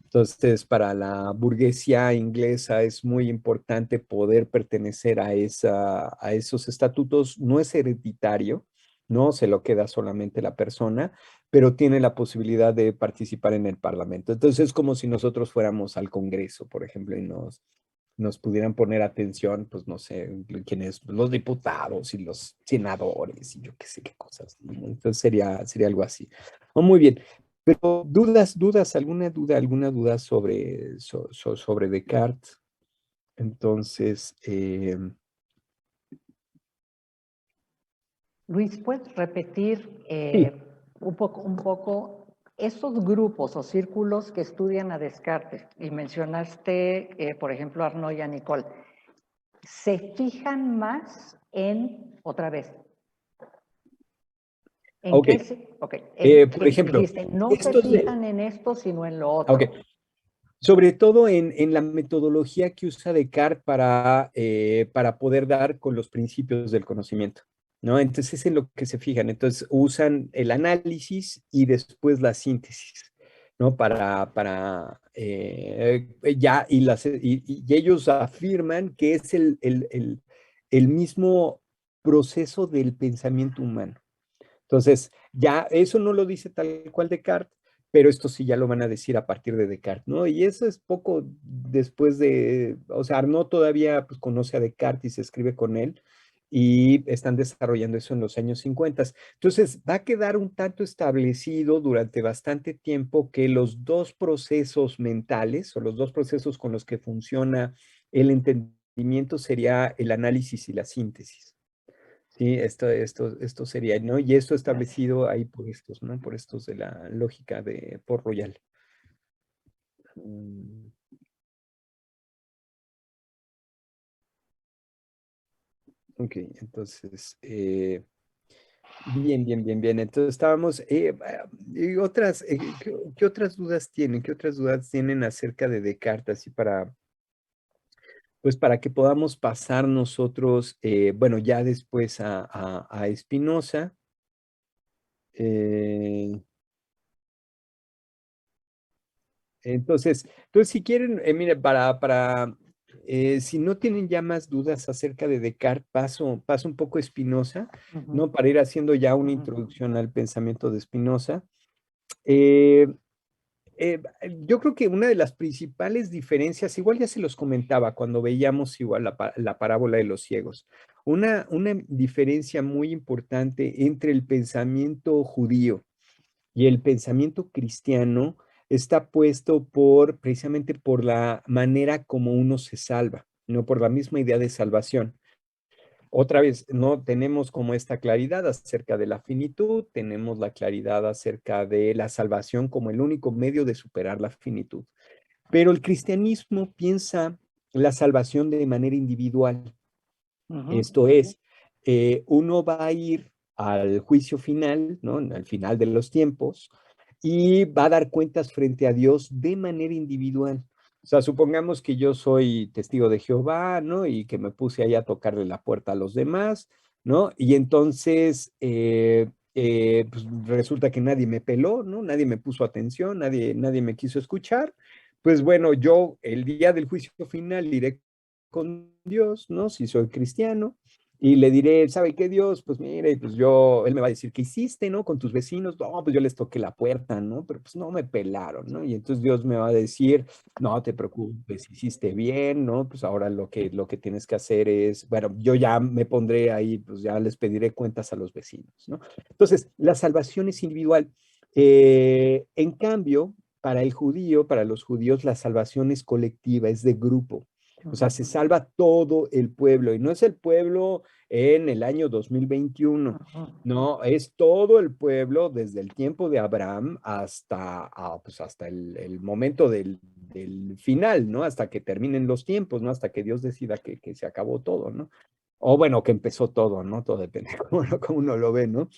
Entonces, para la burguesía inglesa es muy importante poder pertenecer a esos estatutos. No es hereditario, no se lo queda solamente la persona, pero tiene la posibilidad de participar en el Parlamento. Entonces, es como si nosotros fuéramos al Congreso, por ejemplo, y nos pudieran poner atención, pues no sé, quiénes, los diputados y los senadores y yo qué sé qué cosas, ¿no? Entonces, sería algo así. Oh, muy bien. Pero alguna duda sobre Descartes. Entonces,
Luis, ¿puedes repetir
sí,
un poco estos grupos o círculos que estudian a Descartes? Y mencionaste, por ejemplo, a Arnaud y a Nicole. ¿Se fijan más otra vez, en
ok.
qué? Ok, en
Por
que
ejemplo,
dijiste, no se
estos de,
fijan en esto, sino en lo
ok,
otro.
sobre todo en la metodología que usa Descartes para poder dar con los principios del conocimiento, ¿no? Entonces es en lo que se fijan. Entonces usan el análisis y después la síntesis, ¿no? Ya, y ellos afirman que es el mismo proceso del pensamiento humano. Entonces, ya eso no lo dice tal cual Descartes, pero esto sí ya lo van a decir a partir de Descartes, ¿no? Y eso es poco después o sea, Arnaud todavía pues, conoce a Descartes y se escribe con él y están desarrollando eso en los años 50. Entonces, va a quedar un tanto establecido durante bastante tiempo que los dos procesos mentales o los dos procesos con los que funciona el entendimiento sería el análisis y la síntesis. Sí, esto sería, ¿no? Y esto
Gracias.
establecido ahí por estos, ¿no? Por estos de la lógica de Port Royal. Mm, ok, entonces, bien. Entonces estábamos, y ¿qué otras dudas tienen? ¿Qué otras dudas tienen acerca de Descartes? Así pues para que podamos pasar nosotros, bueno, ya después a Spinoza. eh, entonces, si quieren, mire, si no tienen ya más dudas acerca de Descartes, paso un poco a Spinoza, ¿no? Para ir haciendo ya una introducción al pensamiento de Spinoza. Eh, eh, yo creo que una de las principales diferencias, igual ya se los comentaba cuando veíamos igual la parábola de los ciegos, una diferencia muy importante entre el pensamiento judío y el pensamiento cristiano está puesto precisamente por la manera como uno se salva, no por la misma idea de salvación. Otra vez, no tenemos como esta claridad acerca de la finitud, tenemos la claridad acerca de la salvación como el único medio de superar la finitud. Pero el cristianismo piensa la salvación de manera individual. Esto es, uno va a ir al juicio final, ¿no? Al final de los tiempos, y va a dar cuentas frente a Dios de manera individual. O sea, supongamos que yo soy testigo de Jehová, ¿no? Y que me puse ahí a tocarle la puerta a los demás, ¿no? Y entonces, pues resulta que nadie me peló, ¿no? Nadie me puso atención, nadie me quiso escuchar. Pues bueno, yo el día del juicio final iré con Dios, ¿no? Si soy cristiano, Y le diré, ¿sabe qué, Dios? Pues mire, pues él me va a decir, ¿qué hiciste, no? Con tus vecinos. No, pues yo les toqué la puerta, ¿no? Pero pues no me pelaron, ¿no? Y entonces Dios me va a decir, no te preocupes, hiciste bien, ¿no? Pues ahora lo que tienes que hacer es, bueno, yo ya me pondré ahí, pues ya les pediré cuentas a los vecinos, ¿no? Entonces, la salvación es individual. En cambio, para el judío, para los judíos, la salvación es colectiva, es de grupo. O sea, se salva todo el pueblo y no es el pueblo en el año 2021, no, es todo el pueblo desde el tiempo de Abraham pues hasta el momento del final, ¿no? Hasta que terminen los tiempos, ¿no? Hasta que Dios decida que se acabó todo, ¿no? O bueno, que empezó todo, ¿no? Todo depende de cómo uno lo ve, ¿no?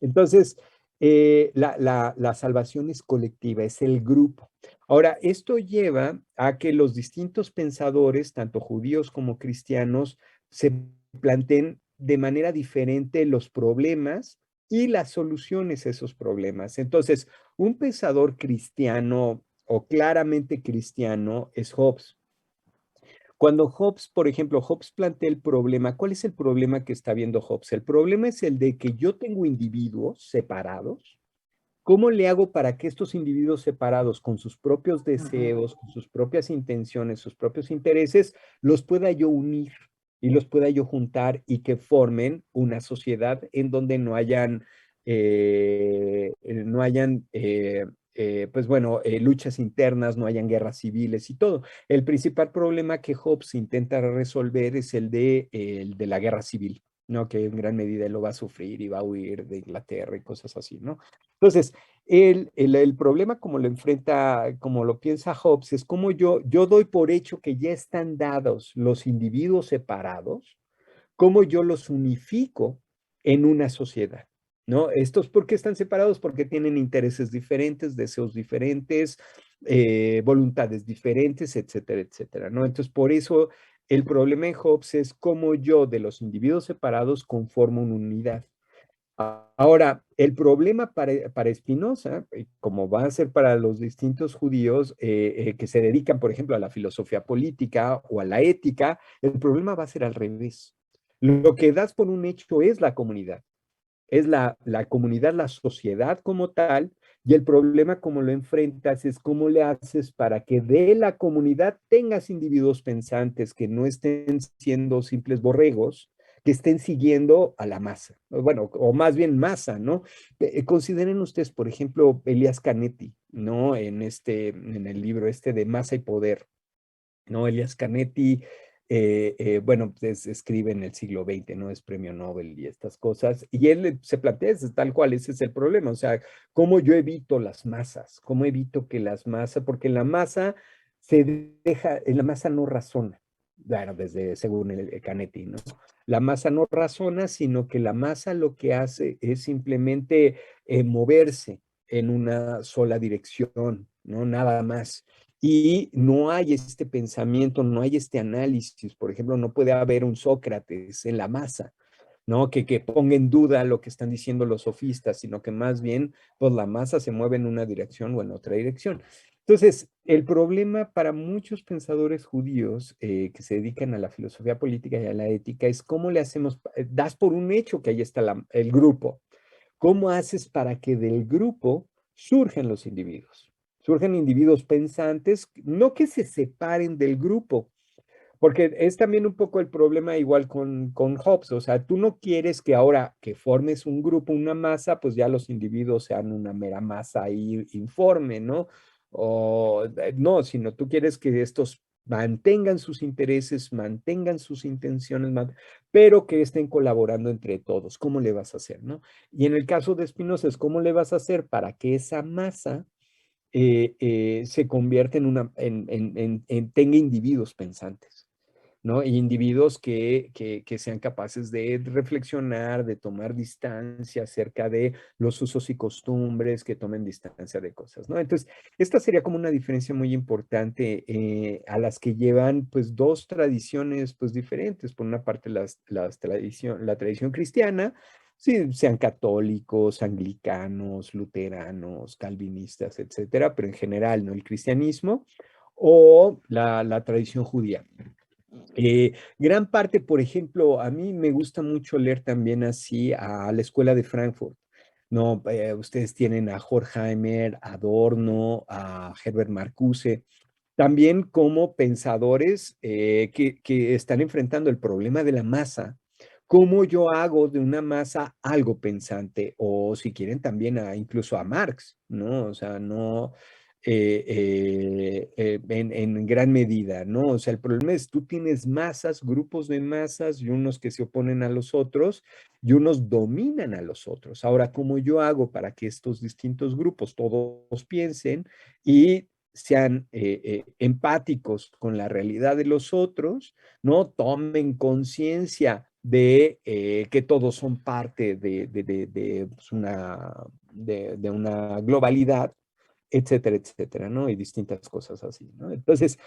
Entonces, la salvación es colectiva, es el grupo. Ahora, esto lleva a que los distintos pensadores, tanto judíos como cristianos, se planteen de manera diferente los problemas y las soluciones a esos problemas. Entonces, un pensador cristiano o claramente cristiano es Hobbes. Cuando Hobbes, por ejemplo, Hobbes plantea el problema, ¿cuál es el problema que está viendo Hobbes? El problema es el de que yo tengo individuos separados. ¿Cómo le hago para que estos individuos separados con sus propios deseos, con sus propias intenciones, sus propios intereses, los pueda yo unir y los pueda yo juntar y que formen una sociedad en donde pues bueno, luchas internas, no hayan guerras civiles y todo? El principal problema que Hobbes intenta resolver es el de la guerra civil, ¿no? Que en gran medida él lo va a sufrir y va a huir de Inglaterra y cosas así, ¿no? Entonces, el problema como lo enfrenta, como lo piensa Hobbes, es como yo doy por hecho que ya están dados los individuos separados, cómo yo los unifico en una sociedad, ¿no? ¿Estos por qué están separados? Porque tienen intereses diferentes, deseos diferentes, voluntades diferentes, etcétera, etcétera, ¿no? Entonces, por eso el problema en Hobbes es cómo yo de los individuos separados conformo una unidad. Ahora, el problema para Spinoza, como va a ser para los distintos judíos que se dedican, por ejemplo, a la filosofía política o a la ética, el problema va a ser al revés. Lo que das por un hecho es la comunidad, es la comunidad, la sociedad como tal, y el problema como lo enfrentas es cómo le haces para que de la comunidad tengas individuos pensantes que no estén siendo simples borregos, que estén siguiendo a la masa, bueno, o más bien masa, ¿no? Consideren ustedes, por ejemplo, Elias Canetti, ¿no? En el libro este de Masa y Poder, ¿no? Elias Canetti, bueno, pues escribe en el siglo XX, ¿no? Es premio Nobel y estas cosas. Y él se plantea tal cual, ese es el problema. O sea, ¿cómo yo evito las masas? ¿Cómo evito que las masas? Porque en la masa no razona. Bueno, según el Canetti, ¿no? La masa no razona, sino que la masa lo que hace es simplemente moverse en una sola dirección, ¿no? Nada más. Y no hay este pensamiento, no hay este análisis. Por ejemplo, no puede haber un Sócrates en la masa, ¿no? Que ponga en duda lo que están diciendo los sofistas, sino que más bien, pues la masa se mueve en una dirección o en otra dirección. Entonces, el problema para muchos pensadores judíos que se dedican a la filosofía política y a la ética es cómo le hacemos, das por un hecho que ahí está el grupo. ¿Cómo haces para que del grupo surjan los individuos? Surjan individuos pensantes, no que se separen del grupo, porque es también un poco el problema igual con Hobbes, o sea, tú no quieres que ahora que formes un grupo, una masa, pues ya los individuos sean una mera masa ahí informe, ¿no? O no, sino tú quieres que estos mantengan sus intereses, mantengan sus intenciones, pero que estén colaborando entre todos. ¿Cómo le vas a hacer, no? Y en el caso de Spinoza es cómo le vas a hacer para que esa masa se convierta tenga individuos pensantes, ¿no? Y individuos que sean capaces de reflexionar, de tomar distancia acerca de los usos y costumbres, que tomen distancia de cosas, ¿no? Entonces, esta sería como una diferencia muy importante a las que llevan, pues, dos tradiciones, pues, diferentes. Por una parte, la tradición cristiana, sí, sean católicos, anglicanos, luteranos, calvinistas, etcétera, pero en general, ¿no? El cristianismo o la tradición judía. Gran parte, por ejemplo, a mí me gusta mucho leer también así a la Escuela de Frankfurt. No, ustedes tienen a Horkheimer, a Adorno, a Herbert Marcuse, también como pensadores que están enfrentando el problema de la masa. ¿Cómo yo hago de una masa algo pensante? O si quieren también incluso a Marx, ¿no? O sea, no en gran medida, ¿no? O sea, el problema es tú tienes masas, grupos de masas y unos que se oponen a los otros y unos dominan a los otros. Ahora, ¿cómo yo hago para que estos distintos grupos todos piensen y sean empáticos con la realidad de los otros, ¿no? Tomen conciencia de que todos son parte de una globalidad, etcétera, etcétera, ¿no? Y distintas cosas así, ¿no? Entonces,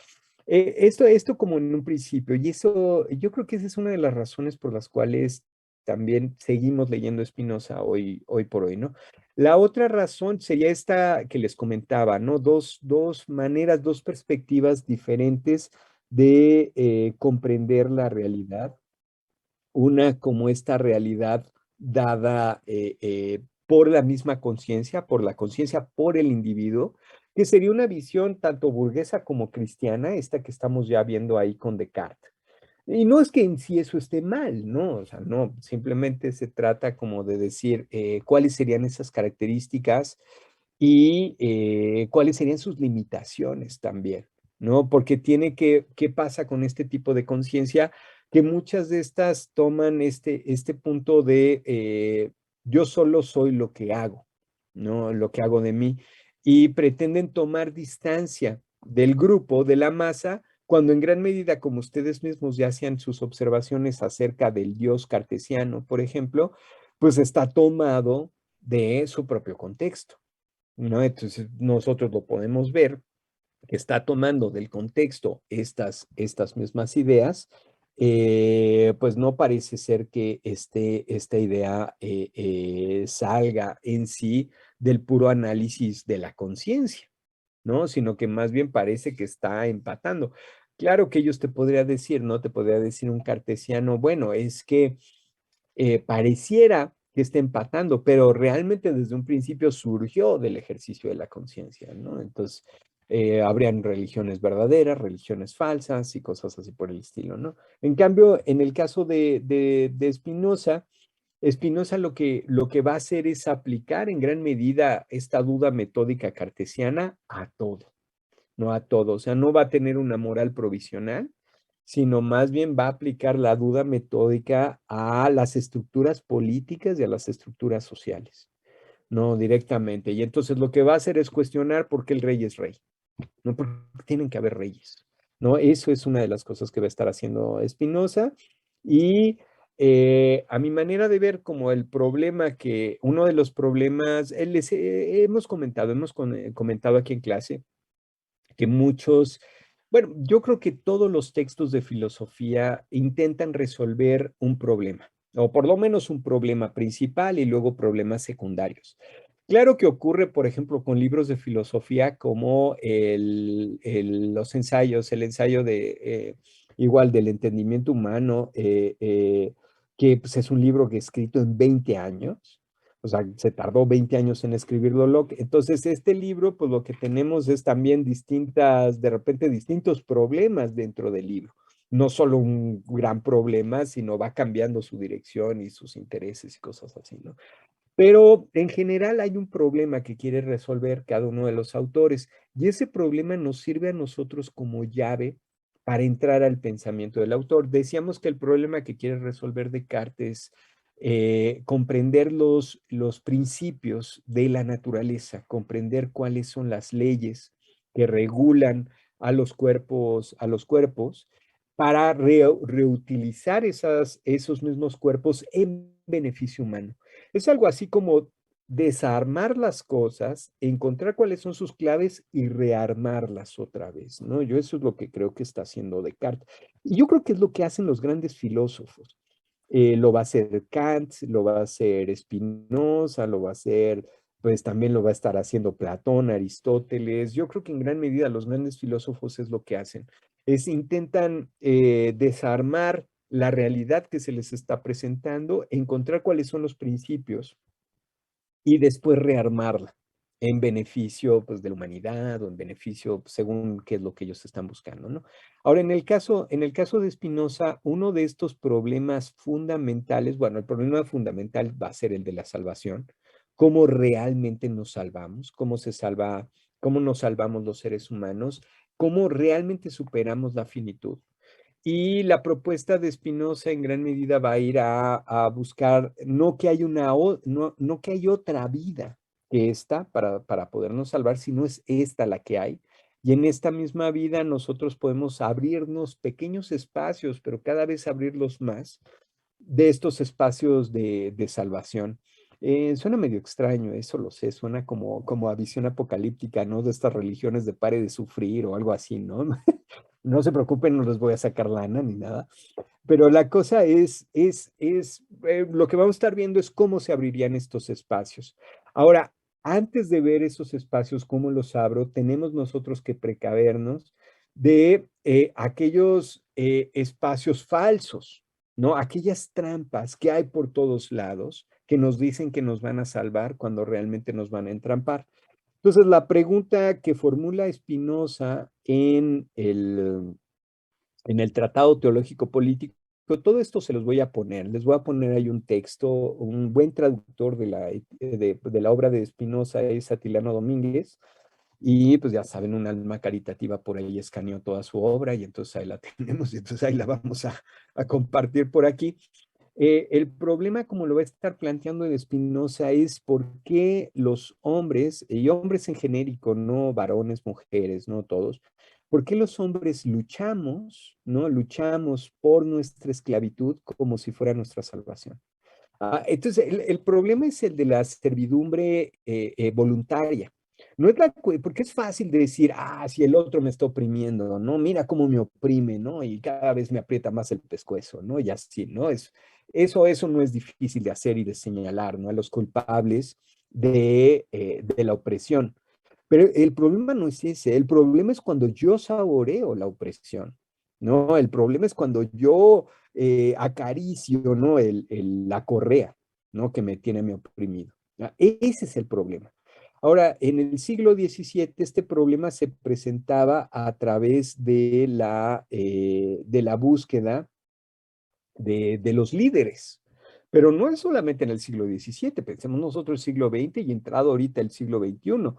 esto como en un principio, y eso, yo creo que esa es una de las razones por las cuales también seguimos leyendo Spinoza hoy por hoy, ¿no? La otra razón sería esta que les comentaba, ¿no? Dos maneras, dos perspectivas diferentes de comprender la realidad. Una como esta realidad dada por la misma conciencia, por la conciencia, por el individuo, que sería una visión tanto burguesa como cristiana, esta que estamos ya viendo ahí con Descartes. Y no es que en sí eso esté mal, ¿no? O sea, no, simplemente se trata como de decir cuáles serían esas características y cuáles serían sus limitaciones también, ¿no? Porque ¿qué pasa con este tipo de conciencia? Que muchas de estas toman este punto de yo solo soy lo que hago, ¿no? Lo que hago de mí, y pretenden tomar distancia del grupo, de la masa, cuando en gran medida, como ustedes mismos ya hacían sus observaciones acerca del Dios cartesiano, por ejemplo, pues está tomado de su propio contexto, ¿no? Entonces nosotros lo podemos ver que está tomando del contexto estas mismas ideas, pues no parece ser que esta idea salga en sí del puro análisis de la conciencia, ¿no? Sino que más bien parece que está empatando. Claro que ellos te podría decir, ¿no? Te podría decir un cartesiano, bueno, es que pareciera que esté empatando, pero realmente desde un principio surgió del ejercicio de la conciencia, ¿no? Entonces, habrían religiones verdaderas, religiones falsas y cosas así por el estilo, ¿no? En cambio, en el caso de Spinoza, Spinoza lo que va a hacer es aplicar en gran medida esta duda metódica cartesiana a todo, no a todo. O sea, no va a tener una moral provisional, sino más bien va a aplicar la duda metódica a las estructuras políticas y a las estructuras sociales, no directamente. Y entonces lo que va a hacer es cuestionar por qué el rey es rey, no porque tienen que haber reyes, ¿no? Eso es una de las cosas que va a estar haciendo Spinoza. Y a mi manera de ver como el problema uno de los problemas, hemos comentado aquí en clase, que bueno, yo creo que todos los textos de filosofía intentan resolver un problema, o por lo menos un problema principal y luego problemas secundarios. Claro que ocurre, por ejemplo, con libros de filosofía como los ensayos, el ensayo igual del entendimiento humano, que pues, es un libro que escrito en 20 años, o sea, se tardó 20 años en escribirlo Locke. Entonces, este libro, pues lo que tenemos es también de repente distintos problemas dentro del libro. No solo un gran problema, sino va cambiando su dirección y sus intereses y cosas así, ¿no? Pero en general hay un problema que quiere resolver cada uno de los autores y ese problema nos sirve a nosotros como llave para entrar al pensamiento del autor. Decíamos que el problema que quiere resolver Descartes es comprender los principios de la naturaleza, comprender cuáles son las leyes que regulan a los cuerpos para reutilizar esos mismos cuerpos en beneficio humano. Es algo así como desarmar las cosas, encontrar cuáles son sus claves y rearmarlas otra vez, ¿no? Yo eso es lo que creo que está haciendo Descartes. Y yo creo que es lo que hacen los grandes filósofos. Lo va a hacer Kant, lo va a hacer Spinoza, lo va a hacer, pues también lo va a estar haciendo Platón, Aristóteles. Yo creo que en gran medida los grandes filósofos es lo que hacen. Intentan desarmar la realidad que se les está presentando, encontrar cuáles son los principios y después rearmarla en beneficio, pues, de la humanidad o en beneficio, pues, según qué es lo que ellos están buscando, ¿no? Ahora, en el caso de Spinoza, uno de estos problemas fundamentales, bueno, el problema fundamental va a ser el de la salvación. ¿Cómo realmente nos salvamos? ¿Cómo nos salvamos los seres humanos? ¿Cómo realmente superamos la finitud? Y la propuesta de Spinoza en gran medida va a ir a buscar, no que hay no que hay otra vida que esta para podernos salvar, sino es esta la que hay. Y en esta misma vida nosotros podemos abrirnos pequeños espacios, pero cada vez abrirlos más, de estos espacios de salvación. Suena medio extraño, eso lo sé, suena como a visión apocalíptica, ¿no? De estas religiones de pare de sufrir o algo así, ¿no? No se preocupen, no les voy a sacar lana ni nada, pero la cosa lo que vamos a estar viendo es cómo se abrirían estos espacios. Ahora, antes de ver esos espacios, cómo los abro, tenemos nosotros que precavernos de aquellos espacios falsos, ¿no? Aquellas trampas que hay por todos lados que nos dicen que nos van a salvar cuando realmente nos van a entrampar. Entonces, la pregunta que formula Spinoza en el Tratado Teológico Político, todo esto se los voy a poner, les voy a poner ahí un texto, un buen traductor de la obra de Spinoza es Atilano Domínguez, y pues ya saben, un alma caritativa por ahí escaneó toda su obra y entonces ahí la tenemos y entonces ahí la vamos a compartir por aquí. El problema, como lo va a estar planteando en Spinoza, es por qué los hombres, y hombres en genérico, no varones, mujeres, no todos, por qué los hombres luchamos, ¿no? Luchamos por nuestra esclavitud como si fuera nuestra salvación. Entonces, el problema es el de la servidumbre voluntaria. No es porque es fácil de decir, si el otro me está oprimiendo, ¿no? Mira cómo me oprime, ¿no? Y cada vez me aprieta más el pescuezo, ¿no? Y así, ¿no? Eso no es difícil de hacer y de señalar, ¿no? A los culpables de la opresión. Pero el problema no es ese, el problema es cuando yo saboreo la opresión, ¿no? El problema es cuando yo acaricio, ¿no? La correa, ¿no? Que me tiene a mí oprimido. Ese es el problema. Ahora, en el siglo XVII, este problema se presentaba a través de la búsqueda de los líderes. Pero no es solamente en el siglo XVII, pensemos nosotros el siglo XX y entrado ahorita el siglo XXI.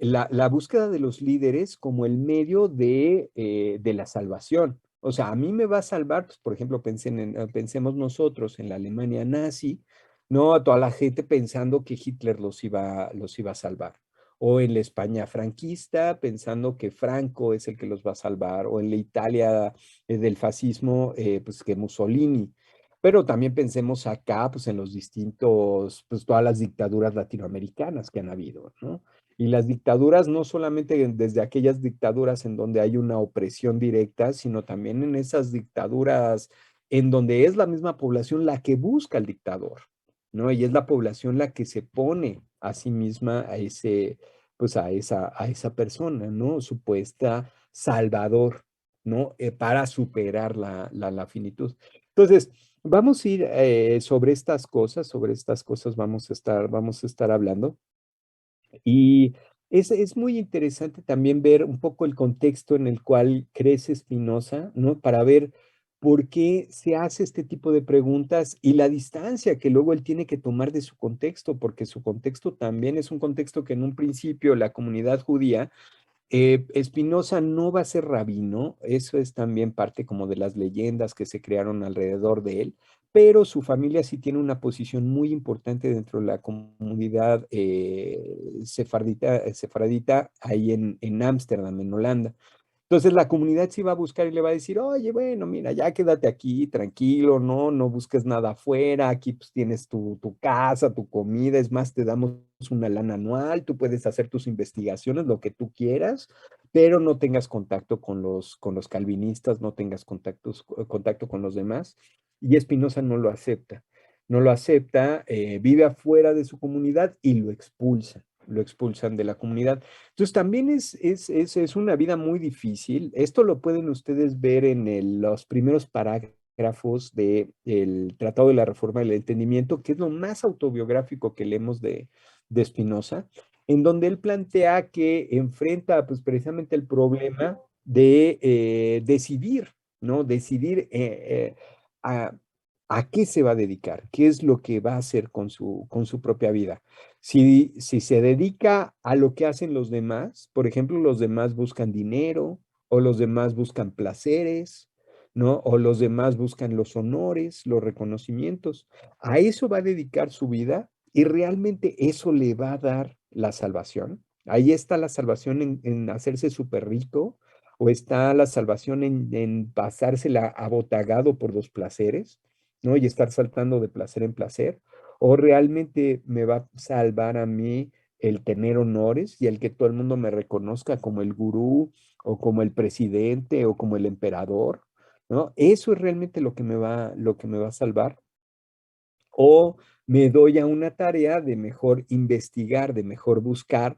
La búsqueda de los líderes como el medio de la salvación. O sea, a mí me va a salvar, pues, por ejemplo, pensemos nosotros en la Alemania nazi, ¿no? A toda la gente pensando que Hitler los iba a salvar. O en la España franquista, pensando que Franco es el que los va a salvar. O en la Italia del fascismo, pues que Mussolini. Pero también pensemos acá, pues en los distintos, pues todas las dictaduras latinoamericanas que han habido, ¿no? Y las dictaduras no solamente desde aquellas dictaduras en donde hay una opresión directa, sino también en esas dictaduras en donde es la misma población la que busca al dictador, ¿no? Y es la población la que se pone a sí misma pues a esa persona, ¿no? Supuesta salvador, ¿no? Para superar la finitud. Entonces, vamos a ir sobre estas cosas vamos a estar hablando. Y es muy interesante también ver un poco el contexto en el cual crece Spinoza, ¿no? Para ver por qué se hace este tipo de preguntas y la distancia que luego él tiene que tomar de su contexto, porque su contexto también es un contexto que en un principio la comunidad judía Spinoza no va a ser rabino, eso es también parte como de las leyendas que se crearon alrededor de él, pero su familia sí tiene una posición muy importante dentro de la comunidad sefardita ahí en Ámsterdam, en Holanda. Entonces la comunidad sí va a buscar y le va a decir, oye, bueno, mira, ya quédate aquí, tranquilo, no busques nada afuera, aquí pues tienes tu casa, tu comida, es más, te damos una lana anual, tú puedes hacer tus investigaciones, lo que tú quieras, pero no tengas contacto con los calvinistas, no tengas contacto con los demás. Y Spinoza no lo acepta, vive afuera de su comunidad y lo expulsa. lo expulsan de la comunidad. Entonces también es una vida muy difícil. Esto lo pueden ustedes ver en los primeros parágrafos del Tratado de la Reforma del Entendimiento, que es lo más autobiográfico que leemos de Spinoza, en donde él plantea que enfrenta pues precisamente el problema de decidir, ¿no? Decidir a, a qué se va a dedicar, qué es lo que va a hacer con su propia vida. Si se dedica a lo que hacen los demás, por ejemplo, los demás buscan dinero o los demás buscan placeres, ¿no? O los demás buscan los honores, los reconocimientos. A eso va a dedicar su vida y realmente eso le va a dar la salvación. Ahí está la salvación en hacerse súper rico o está la salvación en pasársela abotagado por los placeres, ¿no? Y estar saltando de placer en placer. O realmente me va a salvar a mí el tener honores y el que todo el mundo me reconozca como el gurú o como el presidente o como el emperador, ¿no? Eso es realmente lo que me va a salvar. O me doy a una tarea de mejor investigar, de mejor buscar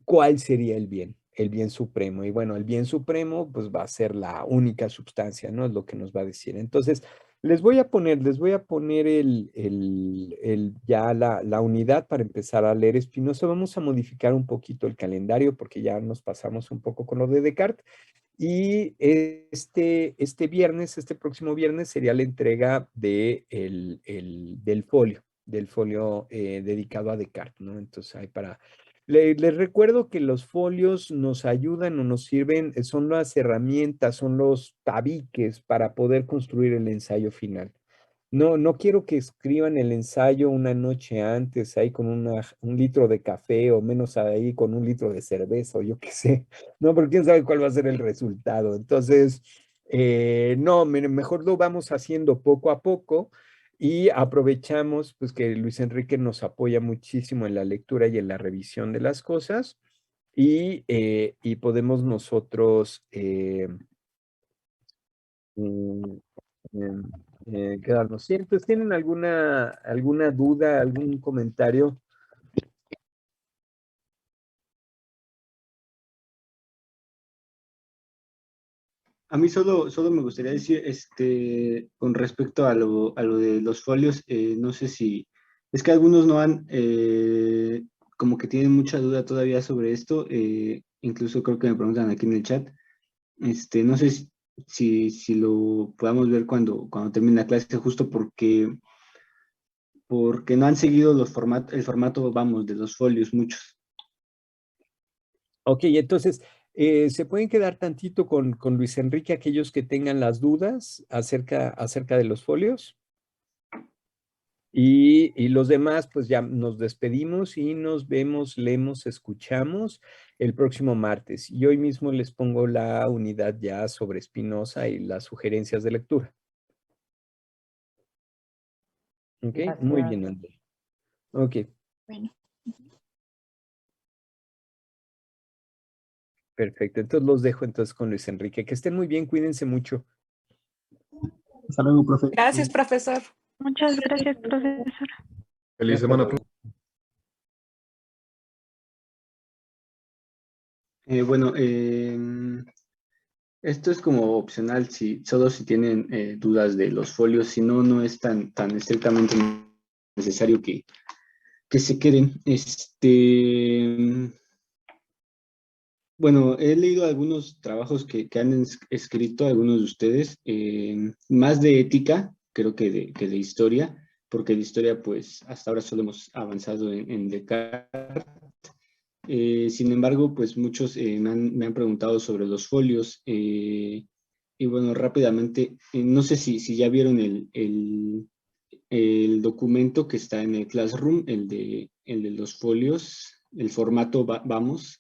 cuál sería el bien supremo. Y bueno, el bien supremo pues va a ser la única sustancia, ¿no? Es lo que nos va a decir. Entonces, les voy a poner ya la unidad para empezar a leer Spinoza. Vamos a modificar un poquito el calendario porque ya nos pasamos un poco con lo de Descartes. Y este viernes, este próximo viernes, sería la entrega del folio dedicado a Descartes, ¿no? Entonces, hay para... Les recuerdo que los folios nos ayudan o nos sirven, son las herramientas, son los tabiques para poder construir el ensayo final. No quiero que escriban el ensayo una noche antes, ahí con un litro de café o menos ahí con un litro de cerveza o yo qué sé, no, porque quién sabe cuál va a ser el resultado. Entonces, no, mejor lo vamos haciendo poco a poco y aprovechamos pues que Luis Enrique nos apoya muchísimo en la lectura y en la revisión de las cosas y podemos nosotros mm, em, quedarnos. ¿Sí? Entonces, ¿tienen alguna duda, algún comentario?
A mí solo me gustaría decir, con respecto a lo de los folios, no sé si, es que algunos no han, como que tienen mucha duda todavía sobre esto, incluso creo que me preguntan aquí en el chat, no sé si lo podamos ver cuando termine la clase, justo porque no han seguido el formato, vamos, de los folios, muchos.
Ok, entonces, ¿se pueden quedar tantito con Luis Enrique aquellos que tengan las dudas acerca de los folios? Y los demás, pues ya nos despedimos y nos vemos, leemos, escuchamos el próximo martes. Y hoy mismo les pongo la unidad ya sobre Spinoza y las sugerencias de lectura. Ok, muy
Gracias.
bien, André. Ok,
Bueno,
perfecto. Entonces los dejo entonces con Luis Enrique. Que estén muy bien, cuídense mucho.
Hasta luego, profe.
gracias, profesor.
Muchas gracias, profesor.
Feliz
Hasta
semana.
luego.
Bueno, esto es como opcional, solo si tienen dudas de los folios, si no, no es tan estrictamente necesario que se queden. Bueno, he leído algunos trabajos que han escrito algunos de ustedes, más de ética, creo que de historia, porque de historia, pues, hasta ahora solo hemos avanzado en Descartes. Sin embargo, pues muchos me han preguntado sobre los folios y bueno, rápidamente, no sé si ya vieron el documento que está en el Classroom, el de los folios, el formato vamos.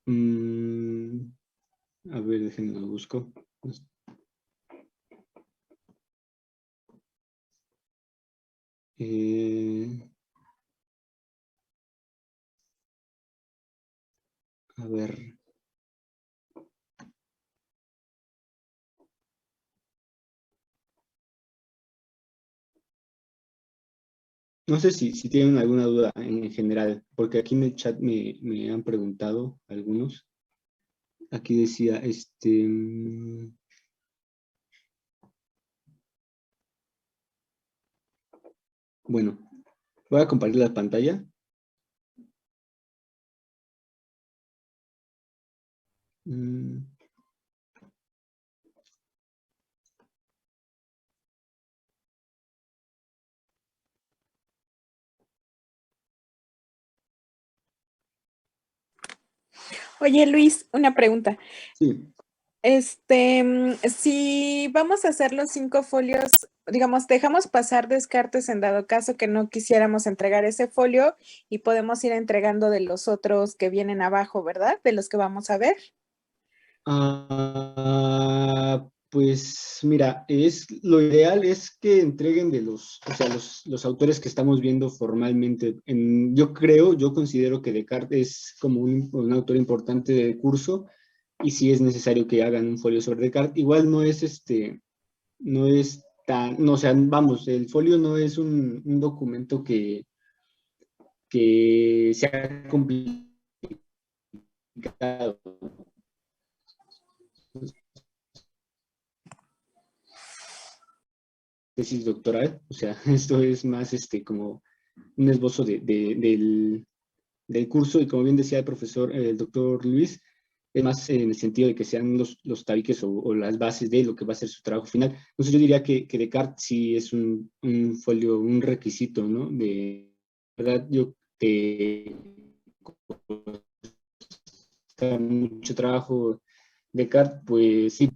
Mm, a ver, déjenme lo busco. Eh, a ver. No sé si tienen alguna duda en general, porque aquí en el chat me han preguntado algunos. Aquí decía, bueno, voy a compartir la pantalla. Mm,
Oye, Luis, una pregunta.
sí.
Si vamos a hacer los 5 folios, digamos, dejamos pasar Descartes en dado caso que no quisiéramos entregar ese folio y podemos ir entregando de los otros que vienen abajo, ¿verdad? De los que vamos a ver.
Pues mira, lo ideal es que entreguen de o sea, los autores que estamos viendo formalmente. Yo considero que Descartes es como un autor importante del curso y si es necesario que hagan un folio sobre Descartes. Igual no es tan, no, o sea, vamos, el folio no es un documento que sea complicado. Tesis doctoral, o sea, esto es más como un esbozo del curso y como bien decía el profesor, el doctor Luis, es más en el sentido de que sean los tabiques o las bases de lo que va a ser su trabajo final. Entonces yo diría que Descartes sí es un folio, un requisito, ¿no? De verdad, yo que mucho trabajo Descartes, pues sí,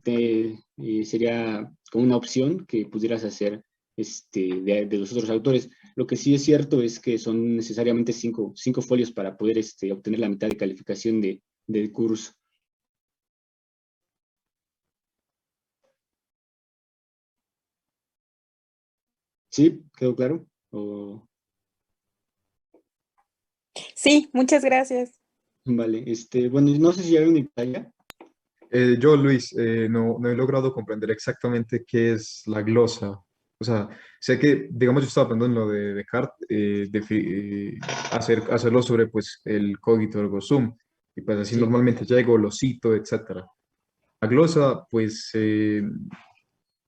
sería como una opción que pudieras hacer de los otros autores. Lo que sí es cierto es que son necesariamente cinco folios para poder obtener la mitad de calificación del curso. ¿Sí? ¿Quedó claro?
Sí, muchas gracias.
Vale, bueno, no sé si ya vieron mi pantalla.
Yo, Luis, no he logrado comprender exactamente qué es la glosa. O sea, sé que, digamos, yo estaba aprendiendo en lo de Descartes, hacerlo sobre, pues, el cogito ergo sum. Y pues así
Sí.
normalmente llego, lo cito, etcétera. La glosa, pues,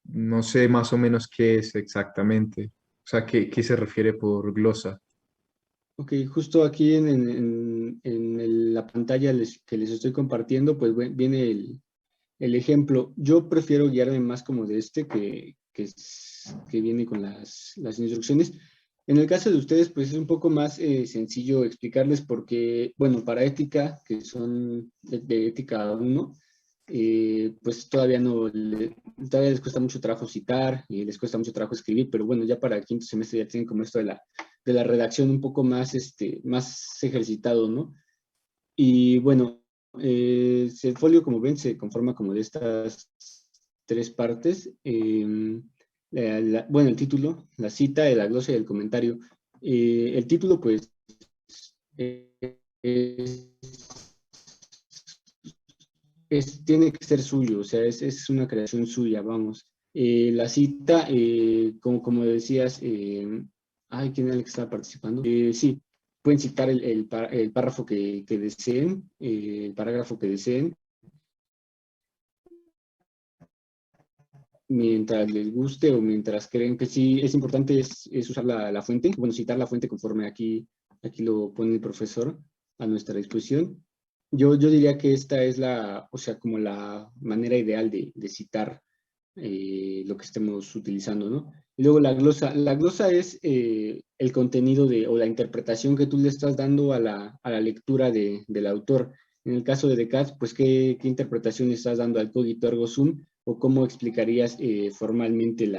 no sé más o menos qué es exactamente. O sea, qué se refiere por glosa?
Ok, justo aquí en la pantalla que les estoy compartiendo, pues viene el ejemplo. Yo prefiero guiarme más como de que viene con las instrucciones. En el caso de ustedes, pues es un poco más sencillo explicarles porque, bueno, para ética, que son de ética 1, pues todavía les cuesta mucho trabajo citar y les cuesta mucho trabajo escribir, pero bueno, ya para el quinto semestre ya tienen como esto de la redacción un poco más ejercitado, ¿no? Y bueno, el folio, como ven, se conforma como de estas tres partes. Bueno, el título, la cita, la glosa y el comentario. El título, pues, eh, es, tiene que ser suyo, o sea, es una creación suya, vamos. La cita, como decías, ¿quién era el que estaba participando? Sí, pueden citar el párrafo que deseen, el parágrafo que deseen, mientras les guste o mientras creen que sí es importante es usar la fuente, bueno, citar la fuente conforme aquí lo pone el profesor a nuestra disposición. Yo diría que esta es o sea, como la manera ideal de citar lo que estemos utilizando, ¿no? Y luego la glosa. La glosa es el contenido o la interpretación que tú le estás dando a la lectura del autor. En el caso de Descartes, pues, ¿qué interpretación le estás dando al cogito ergo sum? ¿O cómo explicarías formalmente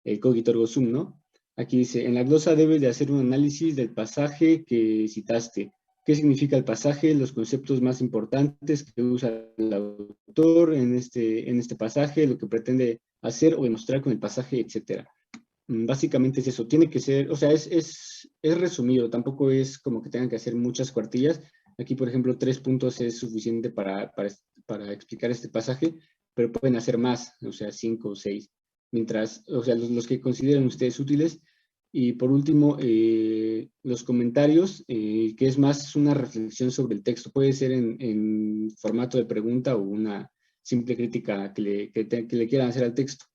el cogito ergo sum, ¿no? Aquí dice, en la glosa debes de hacer un análisis del pasaje que citaste. ¿Qué significa el pasaje? Los conceptos más importantes que usa el autor en este pasaje, lo que pretende hacer o demostrar con el pasaje, etcétera. Básicamente es eso. Tiene que ser, o sea, es resumido, tampoco es como que tengan que hacer muchas cuartillas. Aquí, por ejemplo, 3 puntos es suficiente para explicar este pasaje, pero pueden hacer más, o sea, 5 o 6. Mientras, o sea, los que consideren ustedes útiles. Y por último, los comentarios, que es más una reflexión sobre el texto. Puede ser en formato de pregunta o una simple crítica que le quieran hacer al texto.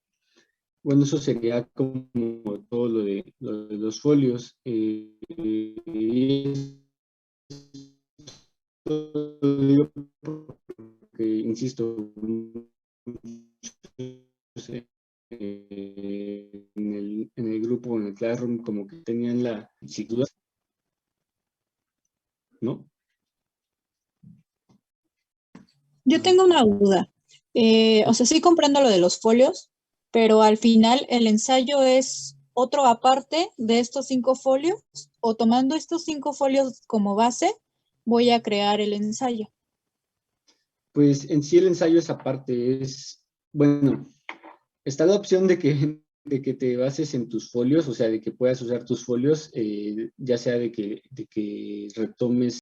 Bueno, eso sería como todo lo de los folios. Porque, insisto, en el grupo, en el Classroom, como que tenían la dudas, ¿no?
Yo tengo una duda. O sea, sí comprendo lo de los folios, pero al final el ensayo es otro aparte de estos 5 folios, o tomando estos 5 folios como base, voy a crear el ensayo.
Pues en sí el ensayo esa parte es, bueno, está la opción de que te bases en tus folios, o sea, de que puedas usar tus folios, ya sea de que retomes